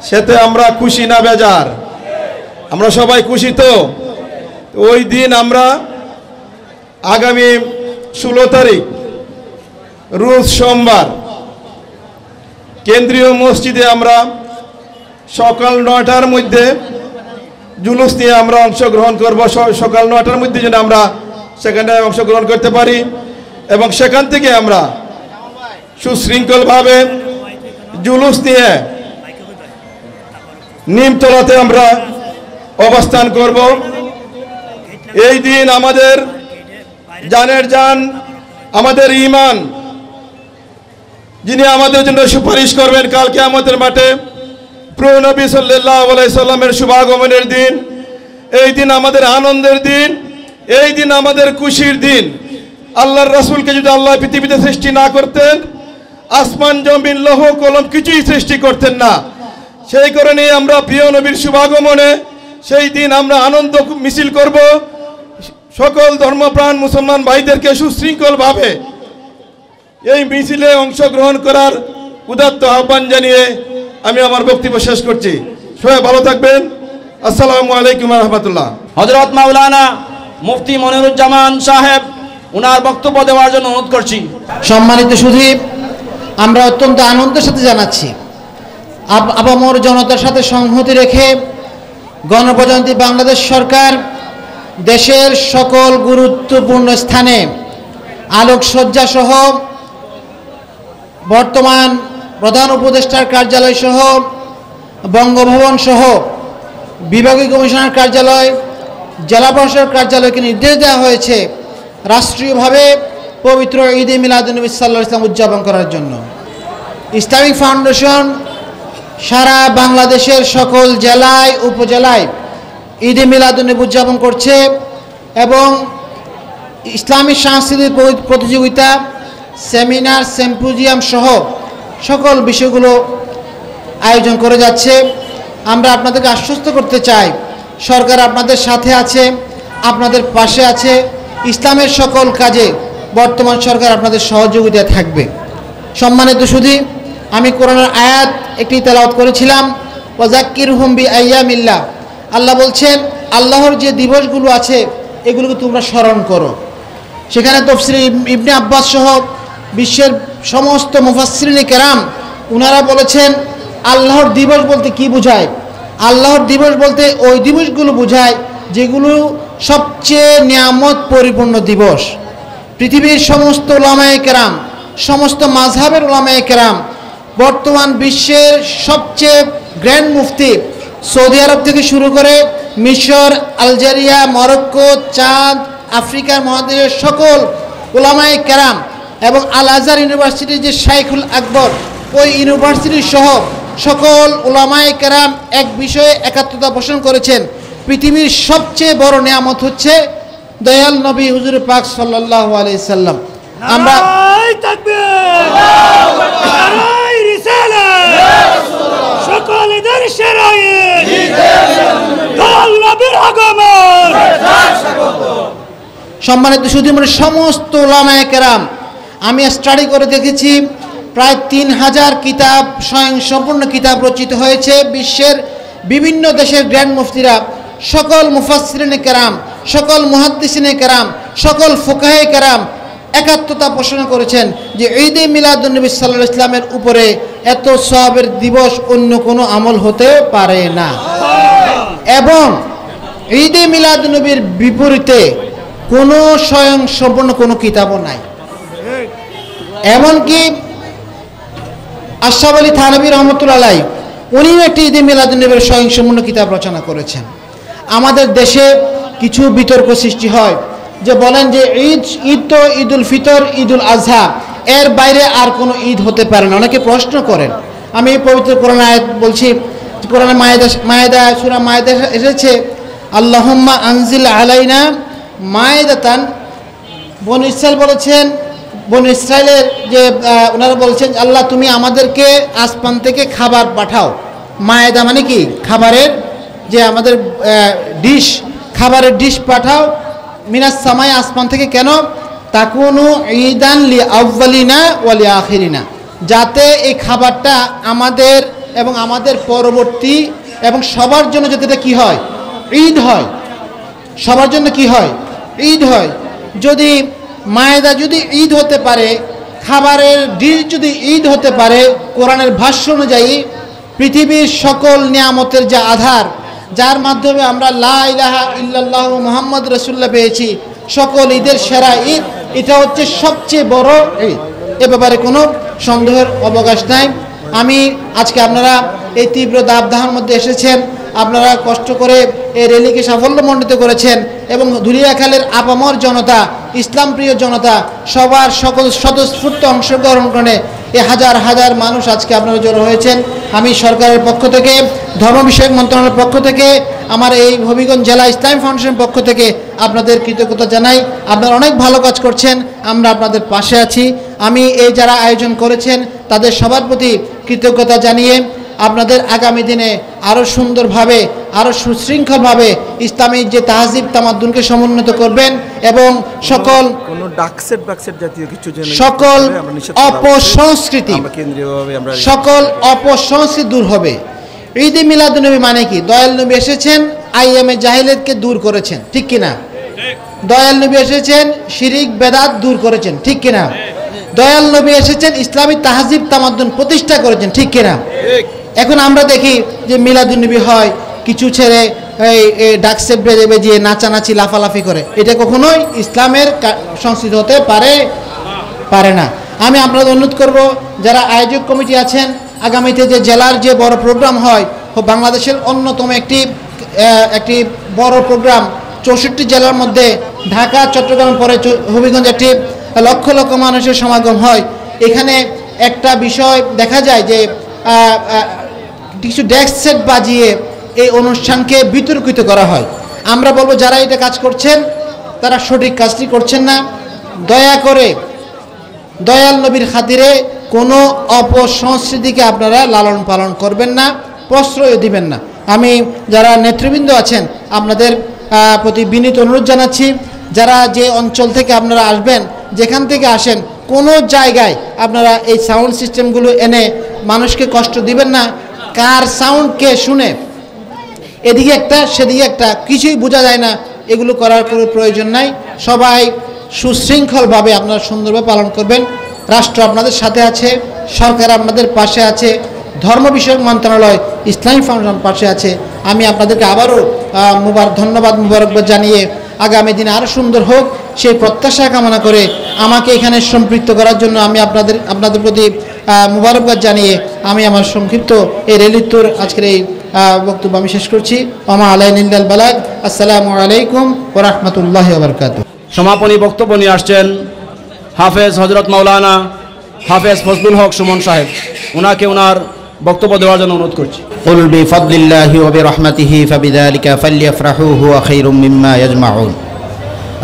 সেতে আমরা খুশি না বেজার? আমরা সবাই খুশি তো? ওই দিন আমরা আগামী 16 তারিখ রোজ সোমবার কেন্দ্রীয় মসজিদে আমরা সকাল 9টার মধ্যে জুলুস নিয়ে আমরা অংশগ্রহণ করব। সকাল 9টার মধ্যে যেন আমরা সেখানে অংশগ্রহণ করতে পারি এবং সেখান থেকে আমরা সুশৃঙ্খলভাবে জুলুস নিয়ে নিমতলাতে আমরা অবস্থান করব। এই দিন আমাদের জানের জান, আমাদের ঈমান, যিনি আমাদের জন্য সুপারিশ করবেন কাল কিয়ামতের মাঠে, প্রিয় নবী সাল্লাল্লাহু আলাইহি সাল্লামের শুভাগমনের দিন। এই দিন আমাদের আনন্দের দিন, এই দিন আমাদের খুশির দিন। আল্লাহর রাসূলকে যদি আল্লাহ পৃথিবীতে সৃষ্টি না করতেন, আসমান জমিন লৌহ কলম কিছুই সৃষ্টি করতেন না। সেই কারণে আমরা প্রিয় নবীর শুভাগমনে সেই দিন আমরা আনন্দ মিছিল করব। সকল ধর্মপ্রাণ মুসলমান ভাইদেরকে সুশৃঙ্খলভাবে এই মিছিলে অংশগ্রহণ করার উদাত্ত আহ্বান জানিয়ে আমি আমার বক্তব্য শেষ করছি। সবাই ভালো থাকবেন। আসসালামু আলাইকুম ওয়া রাহমাতুল্লাহ। হযরত মাওলানা মুফতি মনিরুজ্জামান সাহেব ওনার বক্তব্য দেওয়ার জন্য অনুরোধ করছি। সম্মানিত সুধী, আমরা অত্যন্ত আনন্দের সাথে জানাচ্ছি আপামর জনতার সাথে সংহতি রেখে গণপ্রজাতন্ত্রী বাংলাদেশ সরকার দেশের সকল গুরুত্বপূর্ণ স্থানে আলোকসজ্জা সহ বর্তমান প্রধান উপদেষ্টার কার্যালয় সহ বঙ্গভবন সহ বিভাগীয় কমিশনার কার্যালয়, জেলা প্রশাসক কার্যালয়কে নির্দেশ দেওয়া হয়েছে রাষ্ট্রীয়ভাবে পবিত্র ঈদে মিলাদুন্নবী সাল্লাল্লাহু আলাইহি ওয়াসাল্লাম উদযাপন করার জন্য। ইসলামিক ফাউন্ডেশন সারা বাংলাদেশের সকল জেলায় উপজেলায় ঈদে মিলাদুন্নবী উদযাপন করছে এবং ইসলামী সাংস্কৃতিক প্রতিযোগিতা, সেমিনার, সিম্পোজিয়াম সহ সকল বিষয়গুলো আয়োজন করে যাচ্ছে। আমরা আপনাদেরকে আশ্বস্ত করতে চাই, সরকার আপনাদের সাথে আছে, আপনাদের পাশে আছে। ইসলামের সকল কাজে বর্তমান সরকার আপনাদের সহযোগিতা থাকবে। সম্মানিত সুধী, আমি কোরআনের আয়াত একটি তেলাওয়াত করেছিলাম, ওয়াজাক্কিরহুম বিআইয়ামিল্লাহ। আল্লাহ বলছেন আল্লাহর যে দিবসগুলো আছে এগুলোকে তোমরা স্মরণ করো। সেখানে তাফসীর ইবনে আব্বাস সহ বিশ্বের সমস্ত মুফাসসিরিনে কেরাম ওনারা বলেছেন আল্লাহর দিবস বলতে কি বোঝায়। আল্লাহর দিবস বলতে ওই দিবসগুলো বোঝায় যেগুলো সবচেয়ে নিয়ামত পরিপূর্ণ দিবস। পৃথিবীর সমস্ত উলামায়ে কেরাম, সমস্ত মাযহাবের উলামায়ে কেরাম, বর্তমান বিশ্বের সবচেয়ে গ্র্যান্ড মুফতি সৌদি আরব থেকে শুরু করে মিশর, আলজেরিয়া, মরক্কো, চাঁদ, আফ্রিকার মহাদেশের সকল উলামায়ে কেরাম এবং আল আজহার ইউনিভার্সিটির যে শাইখুল আকবর, ওই ইউনিভার্সিটি সহ সকল উলামায়ে কেরাম এক বিষয়ে একাত্মতা পোষণ করেছেন। পৃথিবীর সবচেয়ে বড় নিয়ামত হচ্ছে দয়াল নবী হুজুর পাক সাল্লাল্লাহু আলাইহি সাল্লাম। আমরা সম্মানিত সুধী, সমস্ত উলামায়ে কেরাম আমি স্টাডি করে দেখেছি, প্রায় 3000 কিতাব, স্বয়ং সম্পূর্ণ কিতাব রচিত হয়েছে। বিশ্বের বিভিন্ন দেশের গ্র্যান্ড মুফতিরা, সকল মুফাসসিরিনে কেরাম, সকল মুহাদ্দিসিনে কেরাম, সকল ফুকাহে কেরাম একাত্মতা পোষণ করেছেন যে ঈদে মিলাদুন্নবী সাল্লাল্লাহু আলাইহি ওয়াসাল্লামের উপরে এত সওয়াবের দিবস অন্য কোনো আমল হতে পারে না। এবং ঈদে মিলাদুন্নবীর বিপরীতে কোনো স্বয়ং সম্পূর্ণ কোনো কিতাবও নাই। এমনকি আশরাফ আলী থানভী রহমতুল্লাহ আলাইহি উনিও একটি ঈদে মিলাদুন্নবীর স্বয়ং সম্পূর্ণ কিতাব রচনা করেছেন। আমাদের দেশে কিছু বিতর্ক সৃষ্টি হয় যে বলেন যে ঈদ তো ঈদুল ফিতর, ঈদুল আজহা, এর বাইরে আর কোনো ঈদ হতে পারে না। অনেকে প্রশ্ন করেন। আমি পবিত্র কোরআন আয়াত বলছি, কোরআনে মায়েদা সূরা মায়েদা এসেছে আল্লাহুম্মা আনজিল আলাইনা মায়েদাতান। বনি ইসরাইল বলেছেন, বনি ইসরাইলের যে ওনারা বলছেন আল্লাহ তুমি আমাদেরকে আসমান থেকে খাবার পাঠাও। মায়েদা মানে কি? খাবারের যে আমাদের ডিশ, খাবারের ডিশ পাঠাও মিনাস সামাই, আসমান থেকে। কেন? তাকুনু ঈদান লি আউয়ালিনা ওয়া লি আখিরিনা, যাতে এই খাবারটা আমাদের এবং আমাদের পরবর্তী এবং সবার জন্য যাতে এটা কী হয়? ঈদ হয়। সবার জন্য কি হয়? ঈদ হয়। যদি মায়েদা যদি ঈদ হতে পারে, খাবারের ডিশ যদি ঈদ হতে পারে, কোরআনের ভাষ্য অনুযায়ী পৃথিবীর সকল নিয়ামতের যে আধার, যার মাধ্যমে আমরা লা ইলাহা ইল্লাল্লাহু মুহাম্মদ রাসূলুল্লাহ পেয়েছি, সকল ঈদের সেরা ঈদ এটা হচ্ছে সবচেয়ে বড় ঈদ। এ ব্যাপারে কোনো সন্দেহের অবকাশ নাই। আমি আজকে আপনারা এই তীব্র দাবদাহের মধ্যে এসেছেন, আপনারা কষ্ট করে এই র্যালিকে সাফল্যমণ্ডিত করেছেন এবং ধুলিয়াখালের আপামর জনতা, ইসলাম প্রিয় জনতা সবার সকল স্বতঃস্ফূর্ত অংশগ্রহণ করে এই হাজার হাজার মানুষ আজকে আপনারা জড়ো হয়েছেন। আমি সরকারের পক্ষ থেকে, ধর্ম বিষয়ক মন্ত্রণালয়ের পক্ষ থেকে, আমার এই হবিগঞ্জ জেলা ইসলামী ফাউন্ডেশনের পক্ষ থেকে আপনাদের কৃতজ্ঞতা জানাই। আপনারা অনেক ভালো কাজ করছেন, আমরা আপনাদের পাশে আছি। আমি এই যারা আয়োজন করেছেন তাদের সবার প্রতি কৃতজ্ঞতা জানিয়ে আপনাদের আগামী দিনে আরও সুন্দরভাবে, আরও সুশৃঙ্খলভাবে ইসলামী যে তাহজিব তামাদ্দুনকে সমুন্নত করবেন এবং সকল জাতীয় কিছু সকল অপসংস্কৃতি, সকল অপসংস্কৃতি দূর হবে। ঈদে মিলাদুন্নবী মানে কি? দয়াল নবী এসেছেন, আইয়ামে জাহিলিয়াতকে দূর করেছেন, ঠিক কিনা? দয়াল নবী এসেছেন, শিরিক বেদাত দূর করেছেন, ঠিক কিনা? দয়াল নবী এসেছেন, ইসলামী তাহজিব তামাদ্দুন প্রতিষ্ঠা করেছেন, ঠিক কিনা? এখন আমরা দেখি যে মিলাদুন্নবী হয়, কিছু ছেড়ে এই ডাকসে বেজে বেজিয়ে নাচানাচি লাফালাফি করে, এটা কখনোই ইসলামের সংস্কৃতি হতে পারে না। আমি আপনাদের অনুরোধ করব, যারা আয়োজক কমিটি আছেন, আগামীতে যে জেলার যে বড় প্রোগ্রাম হয়, বাংলাদেশের অন্যতম একটি বড় প্রোগ্রাম 64 জেলার মধ্যে ঢাকা, চট্টগ্রাম পরে হবিগঞ্জ একটি লক্ষ লক্ষ মানুষের সমাগম হয়। এখানে একটা বিষয় দেখা যায় যে কিছু ডেস্ক সেট বাজিয়ে এই অনুষ্ঠানকে বিতর্কিত করা হয়। আমরা বলবো যারা এটা কাজ করছেন তারা সঠিক কাজটি করছেন না। দয়া করে দয়াল নবীর খাতিরে কোনো অপসংস্কৃতিকে আপনারা লালন পালন করবেন না, প্রশ্রয় দিবেন না। আমি যারা নেতৃবৃন্দ আছেন আপনাদের প্রতি বিনীত অনুরোধ জানাচ্ছি, যারা যে অঞ্চল থেকে আপনারা আসবেন, যেখান থেকে আসেন, কোনো জায়গায় আপনারা এই সাউন্ড সিস্টেমগুলো এনে মানুষকে কষ্ট দিবেন না। কার সাউন্ডকে শুনে এদিকে একটা সেদিকে একটা কিছুই বোঝা যায় না, এগুলো করার কোনো প্রয়োজন নাই। সবাই সুশৃঙ্খলভাবে আপনারা সুন্দরভাবে পালন করবেন। রাষ্ট্র আপনাদের সাথে আছে, সরকার আপনাদের পাশে আছে, ধর্ম বিষয়ক মন্ত্রণালয়, ইসলামী ফাউন্ডেশন পাশে আছে। আমি আপনাদেরকে আবারও ধন্যবাদ মুবারকবাদ জানিয়ে আগামী দিনে আরও সুন্দর হোক সেই প্রত্যাশা কামনা করে আমাকে এখানে সম্পৃক্ত করার জন্য আমি আপনাদের প্রতি মুবারকবাদ জানিয়ে আমি আমার সংক্ষিপ্ত এই র্যালির তোর আজকের এই বক্তব্য আমি শেষ করছি। ওমা আলাইনিল বালাগ। আসসালামু আলাইকুম ওয়া রাহমাতুল্লাহি ওয়া বারাকাতুহু। সমাপনী বক্তব্য নিয়ে আসছেন হাফেজ হযরত মাওলানা হাফেজ ফজলুল হক সুমন সাহেব। ওনাকে ওনার বক্তব্য দেওয়ার জন্য অনুরোধ করছি। কুল বিফাদলিল্লাহি ওয়া বিরহমাতিহি ফাবিযালিকা ফালইফরাহু হুয়া খায়রুম মিম্মা ইয়াজমাউন।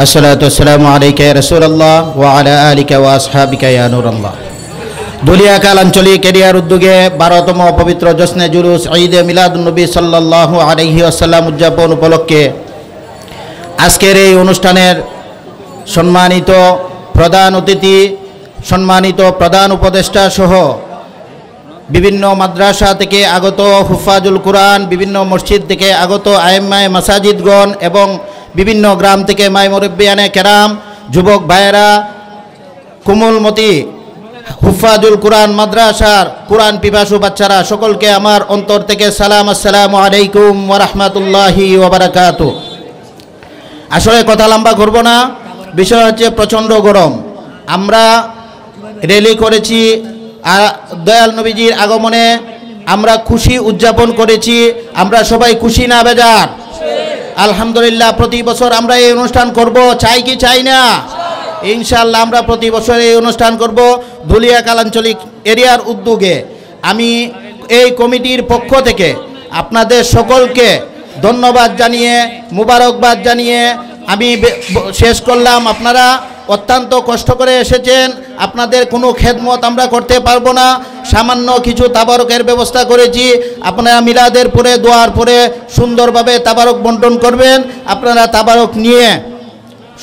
আসসালাতু ওয়াসসালামু আলাইকা ইয়া রাসূলুল্লাহ ওয়া আলা আলিকা ওয়া আসহাবিকা ইয়া নূরাল্লাহ। দুলিয়াকাল আঞ্চলিক এরিয়ার উদ্যোগে 12তম পবিত্র জশ্নে জুলুস ঈদে মিলাদুন্নবী সাল্লাল্লাহু আলাইহি ওয়াসাল্লাম উদযাপন উপলক্ষে আজকের এই অনুষ্ঠানের সম্মানিত প্রধান অতিথি, সম্মানিত প্রধান উপদেষ্টা সহ বিভিন্ন মাদ্রাসা থেকে আগত হুফাজুল কুরআন, বিভিন্ন মসজিদ থেকে আগত আইম্মায়ে মাসাজিদগণ এবং বিভিন্ন গ্রাম থেকে মাই মুরব্বিয়ানে কেরাম, যুবক ভাইয়েরা, কুমুলমতি হুফাজুল কুরআন মাদ্রাসার কুরআন পিপাসু বাচ্চারা, সকলকে আমার অন্তর থেকে সালাম। আসসালামু আলাইকুম ওয়া রাহমাতুল্লাহি ওয়া বারাকাতুহু। আসলে কথা লম্বা করব না, বিষয় হচ্ছে প্রচণ্ড গরম। আমরা র্যালি করেছি, দয়াল নবীজির আগমনে আমরা খুশি উদযাপন করেছি। আমরা সবাই খুশি না বেজার? আলহামদুলিল্লাহ। প্রতি বছর আমরা এই অনুষ্ঠান করব, চাই কি চাই না? ইনশাআল্লাহ আমরা প্রতি বছর এই অনুষ্ঠান করব ধুলিয়া কালাঞ্চলিক এরিয়ার উদ্যোগে। আমি এই কমিটির পক্ষ থেকে আপনাদের সকলকে ধন্যবাদ জানিয়ে, মুবারকবাদ জানিয়ে আমি শেষ করলাম। আপনারা অত্যন্ত কষ্ট করে এসেছেন, আপনাদের কোনো খেদমত আমরা করতে পারবো না। সামান্য কিছু তাবারকের ব্যবস্থা করেছি, আপনারা মিলাদের পরে দোয়ার পরে সুন্দরভাবে তাবারক বন্টন করবেন। আপনারা তাবারক নিয়ে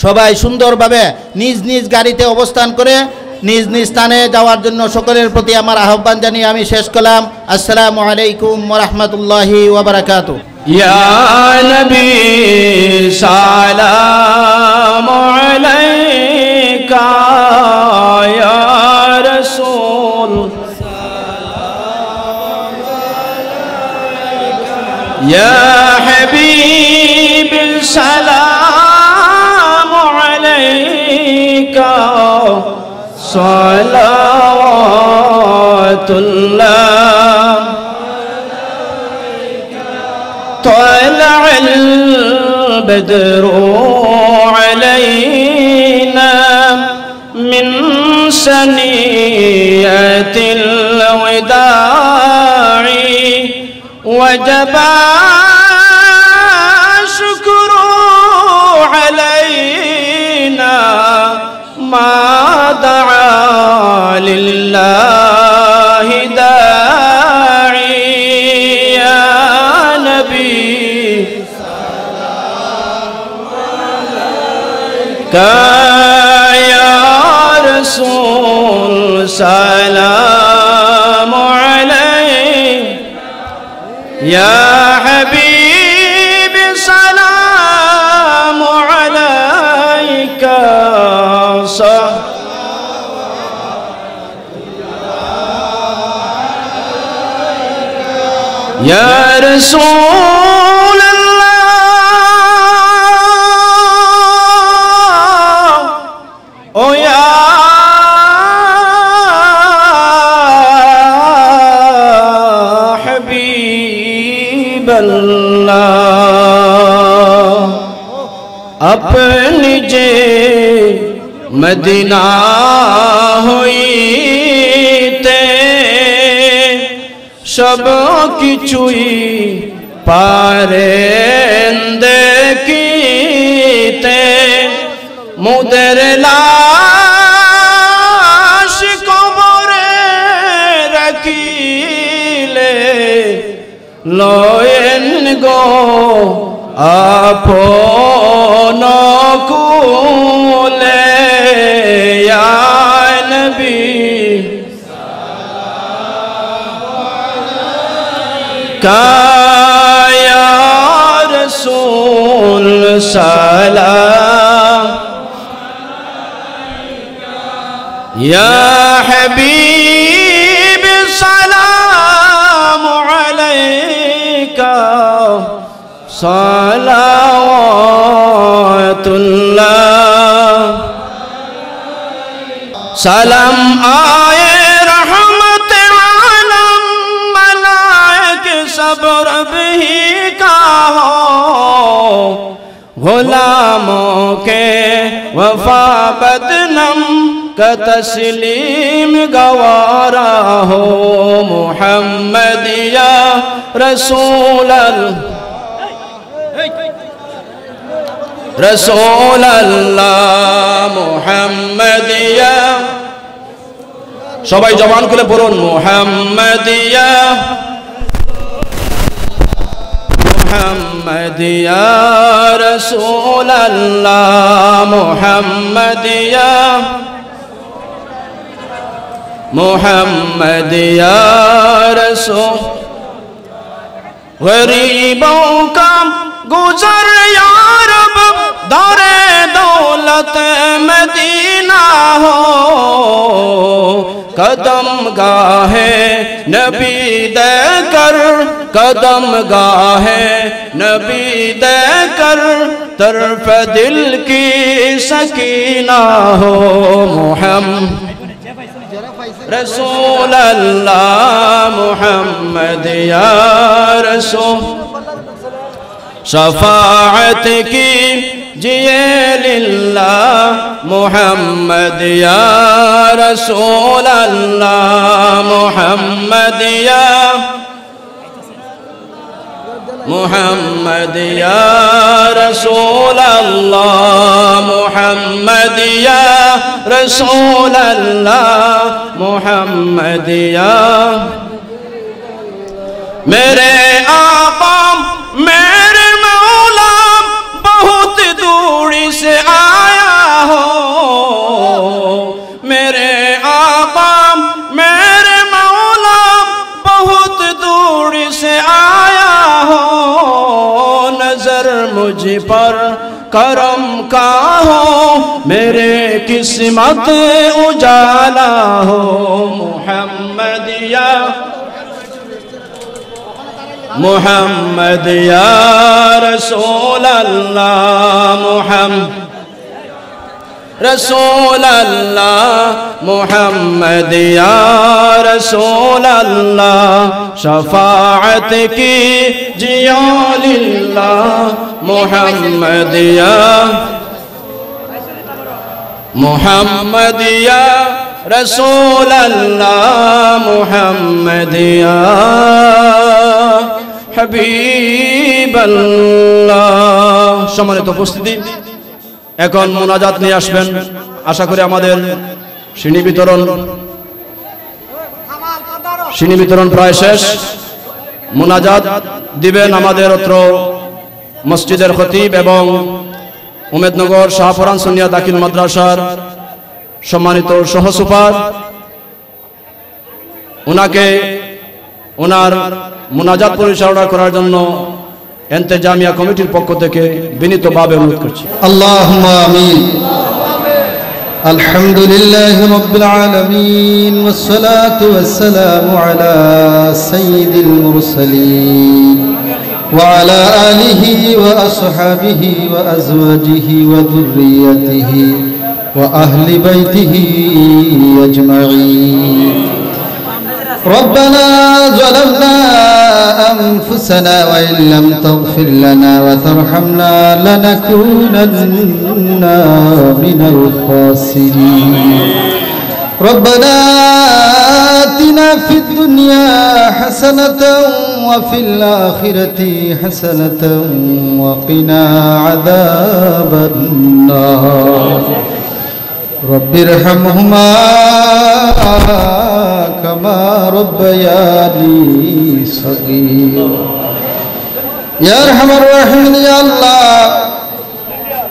সবাই সুন্দরভাবে নিজ নিজ গাড়িতে অবস্থান করে নিজ নিজ স্থানে যাওয়ার জন্য সকলের প্রতি আমার আহ্বান জানিয়ে আমি শেষ করলাম। আসসালামু আলাইকুম ওয়া রাহমাতুল্লাহি ওয়া বারাকাতুহু। ইয়া নবী সালামু আলাইকা, ইয়া রাসূল ইয়া হাবিব সালামু আলাইকা, সালাওয়াতুল্লাহ طلع البدر علينا من سنية الوداع وجب الشكر علينا ما دعا لله داعي يا نبي يا رسول سلام عليك يا حبيب سلام عليك يا رسول الله او يا حبيب الله अपनी जे मदीना हुई ते सब किचुई पारेंदे कीते मुदर लाश कबरे रखीले लोयन गो আপন কুলে ইয়া নবী يا رسول سلام يا حبيب سلام عليك صلوات الله سلام آئے رحمت عالم ملائک صبر بھی کا ہو غلاموں کے وفا بدنم کا تسلیم گوارا ہو محمد یا رسول رسول اللہ محمد یا সবাই জবান খুলে পড়ুন মুহাম্মদ ইয়া মুহাম্মদ ইয়া রাসূল আল্লাহ মুহাম্মদ ইয়া মুহাম্মদ ইয়া রাসূল গরিবों का गुजर या रब दौरे दौलत मदीना हो कदम गाहे नबी देकर कदम गाहे नबी देकर तरफ दिल की सकीना हो मोहम्मद रसूल अल्लाह मोहम्मद या रसूल शफाअत की जिए लिल्लाह मोहम्मद या रसूल अल्लाह मोहम्मद या मोहम्मद या रसूल अल्लाह मोहम्मद या रसूल अल्लाह मोहम्मद या मेरे आका मेरे मौला बहुत दूरी से आया हो मेरे आका मेरे मौला बहुत दूरी से आया हो नजर मुझ पर करम का हो मेरे किस्मत उजाला हो मोहम्मद या मोहम्मद या रसूल अल्लाह मोहम्मद रसूल अल्लाह मोहम्मद या रसूल अल्लाह शफाअत की जिया लिल्लाह मोहम्मद या रसूल अल्लाह मोहम्मद या হাবিবাল্লাহ। সম্মানিত উপস্থিতি, এখন মুনাজাত নিয়ে আসবেন। আশা করি আমাদের সিনি বিতরণ প্রায় শেষ। মুনাজাত দিবেন আমাদের অত্র মসজিদের খতিব এবং উমেদনগর শাহপুরান সুন্নিয়া দাখিল মাদ্রাসার সম্মানিত সহসুপার। ওনাকে ওনার মুনাজাত পরিচালনা করার জন্য ইন্তেজামিয়া কমিটির পক্ষ থেকে বিনীতভাবে অনুরোধ করছি। আল্লাহুম্মা আমিন। আলহামদুলিল্লাহি রাব্বিল আলামিন ওয়াস সালাতু ওয়াস সালামু আলা সাইয়্যিদিল মুরসালিন ওয়া আলা আলিহি ওয়া আসহাবিহি ওয়া আজওয়াজিহি ওয়া যুররিয়াতিহি ওয়া আহলি বাইতিহি আজমাইন। ربنا ظلمنا أنفسنا وإن لم تغفر لنا وترحمنا لنكونن من الخاسرين ربنا آتنا في الدنيا حسنة وفي الآخرة حسنة وقنا عذاب النار رب ارحمهما كما ربياني صغيرا يا ارحم الراحمين يا الله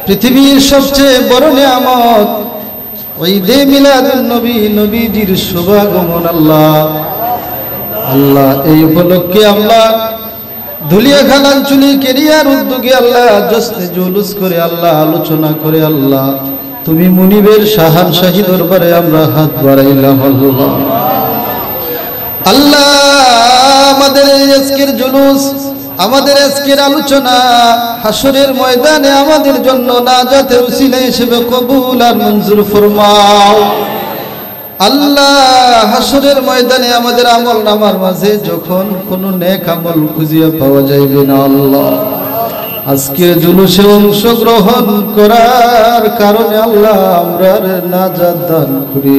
পৃথিবীর সবচেয়ে বড় নিয়ামত ঈদে মিলাদুন নবী, নবীজির শুভাগমন। আল্লাহ এই উপলক্ষে আমরা ধুলিয়াখাল আঞ্চলিক এরিয়ার উদ্যোগে আল্লাহ জশ্নে জুলুস করে আল্লাহ আলোচনা করে আল্লাহ তুমি মুনিবের শাহানশাহী দরবারে আমরা হাত বাড়াইলাম। আল্লাহ আমাদের আজকের জুলুস, আমাদের আজকের আলোচনা হাসরের ময়দানে আমাদের জন্য নাজাতের উসিলা হিসেবে কবুল আর মঞ্জুর ফরমাও। আল্লাহ হাসরের ময়দানে আমাদের আমল নামার মাঝে যখন কোনো নেক আমল খুঁজিয়া পাওয়া যাইবে না, আল্লাহ আজকের জুলুসে অংশগ্রহণ করার কারণে আল্লাহ আমরা নাজাত দান করি।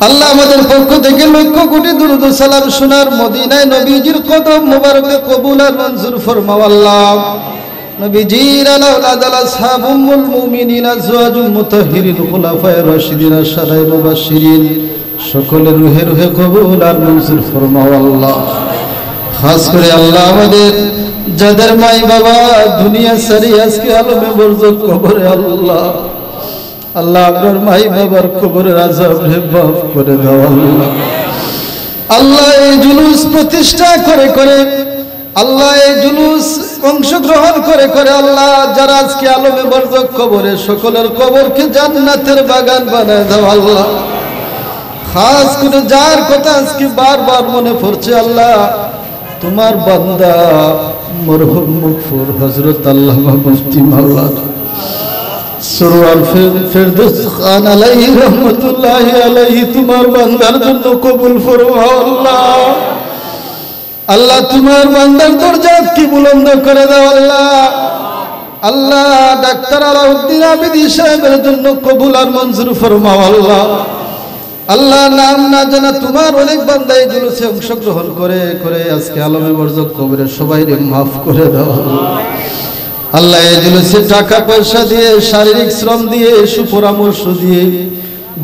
আল্লাহ আমাদের পক্ষ থেকে লক্ষ কোটি দুরূদ ও সালাম শোনার মদিনায় নবীজির কদম মোবারকে কবুল আর মঞ্জুর ফরমাও। আল্লাহ নবীজির আওলাদ আসহাব উম্মুল মুমিনিন আজওয়াজুল মুতাহহিরিন খুলাফায়ে রাশিদিন আশরায়ে মুবাশশিরিন সকলের রুহে রুহে কবুল আর মঞ্জুর ফরমাও। আল্লাহ খাস করে আল্লাহ আমাদের যাদের মাই বাবা দুনিয়া সারি আজকে আলমে বরজত কবরে, আল্লাহ আল্লাহ আপনার মাই বাবার কবরের আযাব মাফ করে দাও। আল্লাহ এই জুলুস প্রতিষ্ঠা করে করে আল্লাহ এই জুলুস অংশগ্রহণ করে করে আল্লাহ যারা আজকে আলমে বরজত কবরে সকলের কবরকে জান্নাতের বাগান বানায় দাও। আল্লাহ খাস করে যার কথা আজকে বারবার মনে পড়ছে, আল্লাহ তোমার বান্দা মরহুম মুগফুর হযরত আল্লামা মুফতি মাওলানা সরওয়ার ফেরদৌস খান আলাইহি রহমাতুল্লাহি আলাইহি তোমার বান্দার জন্য কবুল ফরমাও আল্লাহ। আল্লাহ তোমার বান্দার দরজা কি বুলন্দ করে দাও আল্লাহ। আল্লাহ ডাক্তার আলাউদ্দিন আবিদি সাহেবের জন্য কবুল আর মঞ্জুর ফরমাও আল্লাহ। আল্লাহ নাম না জানা তোমার অনেক বান্দা এই জুলুসে অংশগ্রহণ করে করে আজকে আলমে বরজক কবরে সবাইকে মাফ করে দাও আল্লাহ। এই জুলুসে টাকা পয়সা দিয়ে শারীরিক শ্রম দিয়ে সুপরামর্শ দিয়ে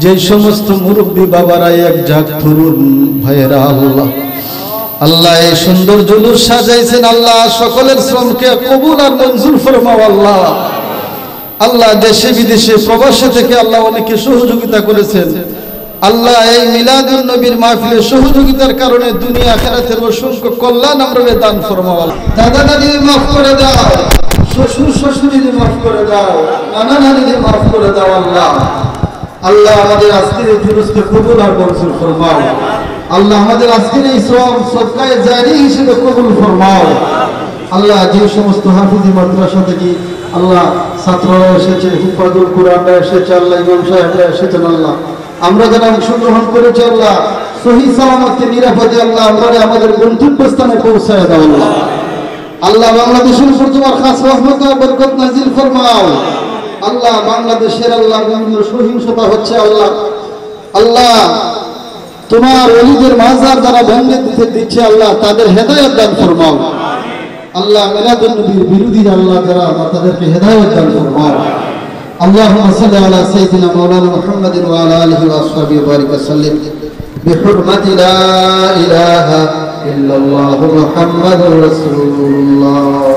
যে সমস্ত মুরব্বী বাবারা এক জাগ তরুণ ভাইয়েরা আল্লাহ আল্লাহ এই সুন্দর জুলুস সাজাইছেন আল্লাহ সকলের শ্রমকে কবুল আর মঞ্জুর ফরমাও আল্লাহ। আল্লাহ দেশে বিদেশে প্রবাসে থেকে আল্লাহ অনেকে সহযোগিতা করেছেন আল্লাহ। এই মিলাদুন নবীর মাহফিলে সহযোগিতার কারণে দুনিয়া আখিরাতের অসংখ্য কল্যাণ আমরা দান ফরমাও আল্লাহ। দাদা দাদি মাফ করে দাও, শ্বশুর শাশুড়িদের মাফ করে দাও, নানা নানিদের মাফ করে দাও আল্লাহ। আল্লাহ আমাদের আজকের এই জুলুসকে কবুল আর মঞ্জুর ফরমাও আল্লাহ। আমাদের আজকের এই শ্রম সদকায়ে জারি হিসেবে কবুল ফরমাও আল্লাহ। যে সমস্ত হাফিজি মাদ্রাসা থেকে আল্লাহ ছাত্ররা এসেছে, হুফাজুল কুরআনরা এসেছে আল্লাহ, ইমাম সাহেবরা এসেছেন আল্লাহ, আমরা যারা অংশগ্রহণ করেছি আল্লাহ সহি সালামতে নিরাপদে আল্লাহ আমরা আমাদের গন্তব্যস্থানে পৌঁছায় দাও আল্লাহ। আল্লাহ বাংলাদেশের উপর তোমার খাস রহমত আর বরকত নাজিল ফরমাও আল্লাহ। বাংলাদেশের আল্লাহ বিভিন্ন সহিংসতা হচ্ছে আল্লাহ। আল্লাহ তোমার ওলিদের মাজার যারা ভেঙে দিচ্ছে আল্লাহ তাদের হেদায়েত দান ফরমাও আল্লাহ। মিলাদুন নবীর বিরোধী আল্লাহ যারা তাদেরকে হেদায়েত দান ফরমাও। اللهم صل على سيدنا مولانا محمد وعلى آله وأصحابه وبارك وسلم بحرمة لا إله إلا الله محمد رسول الله.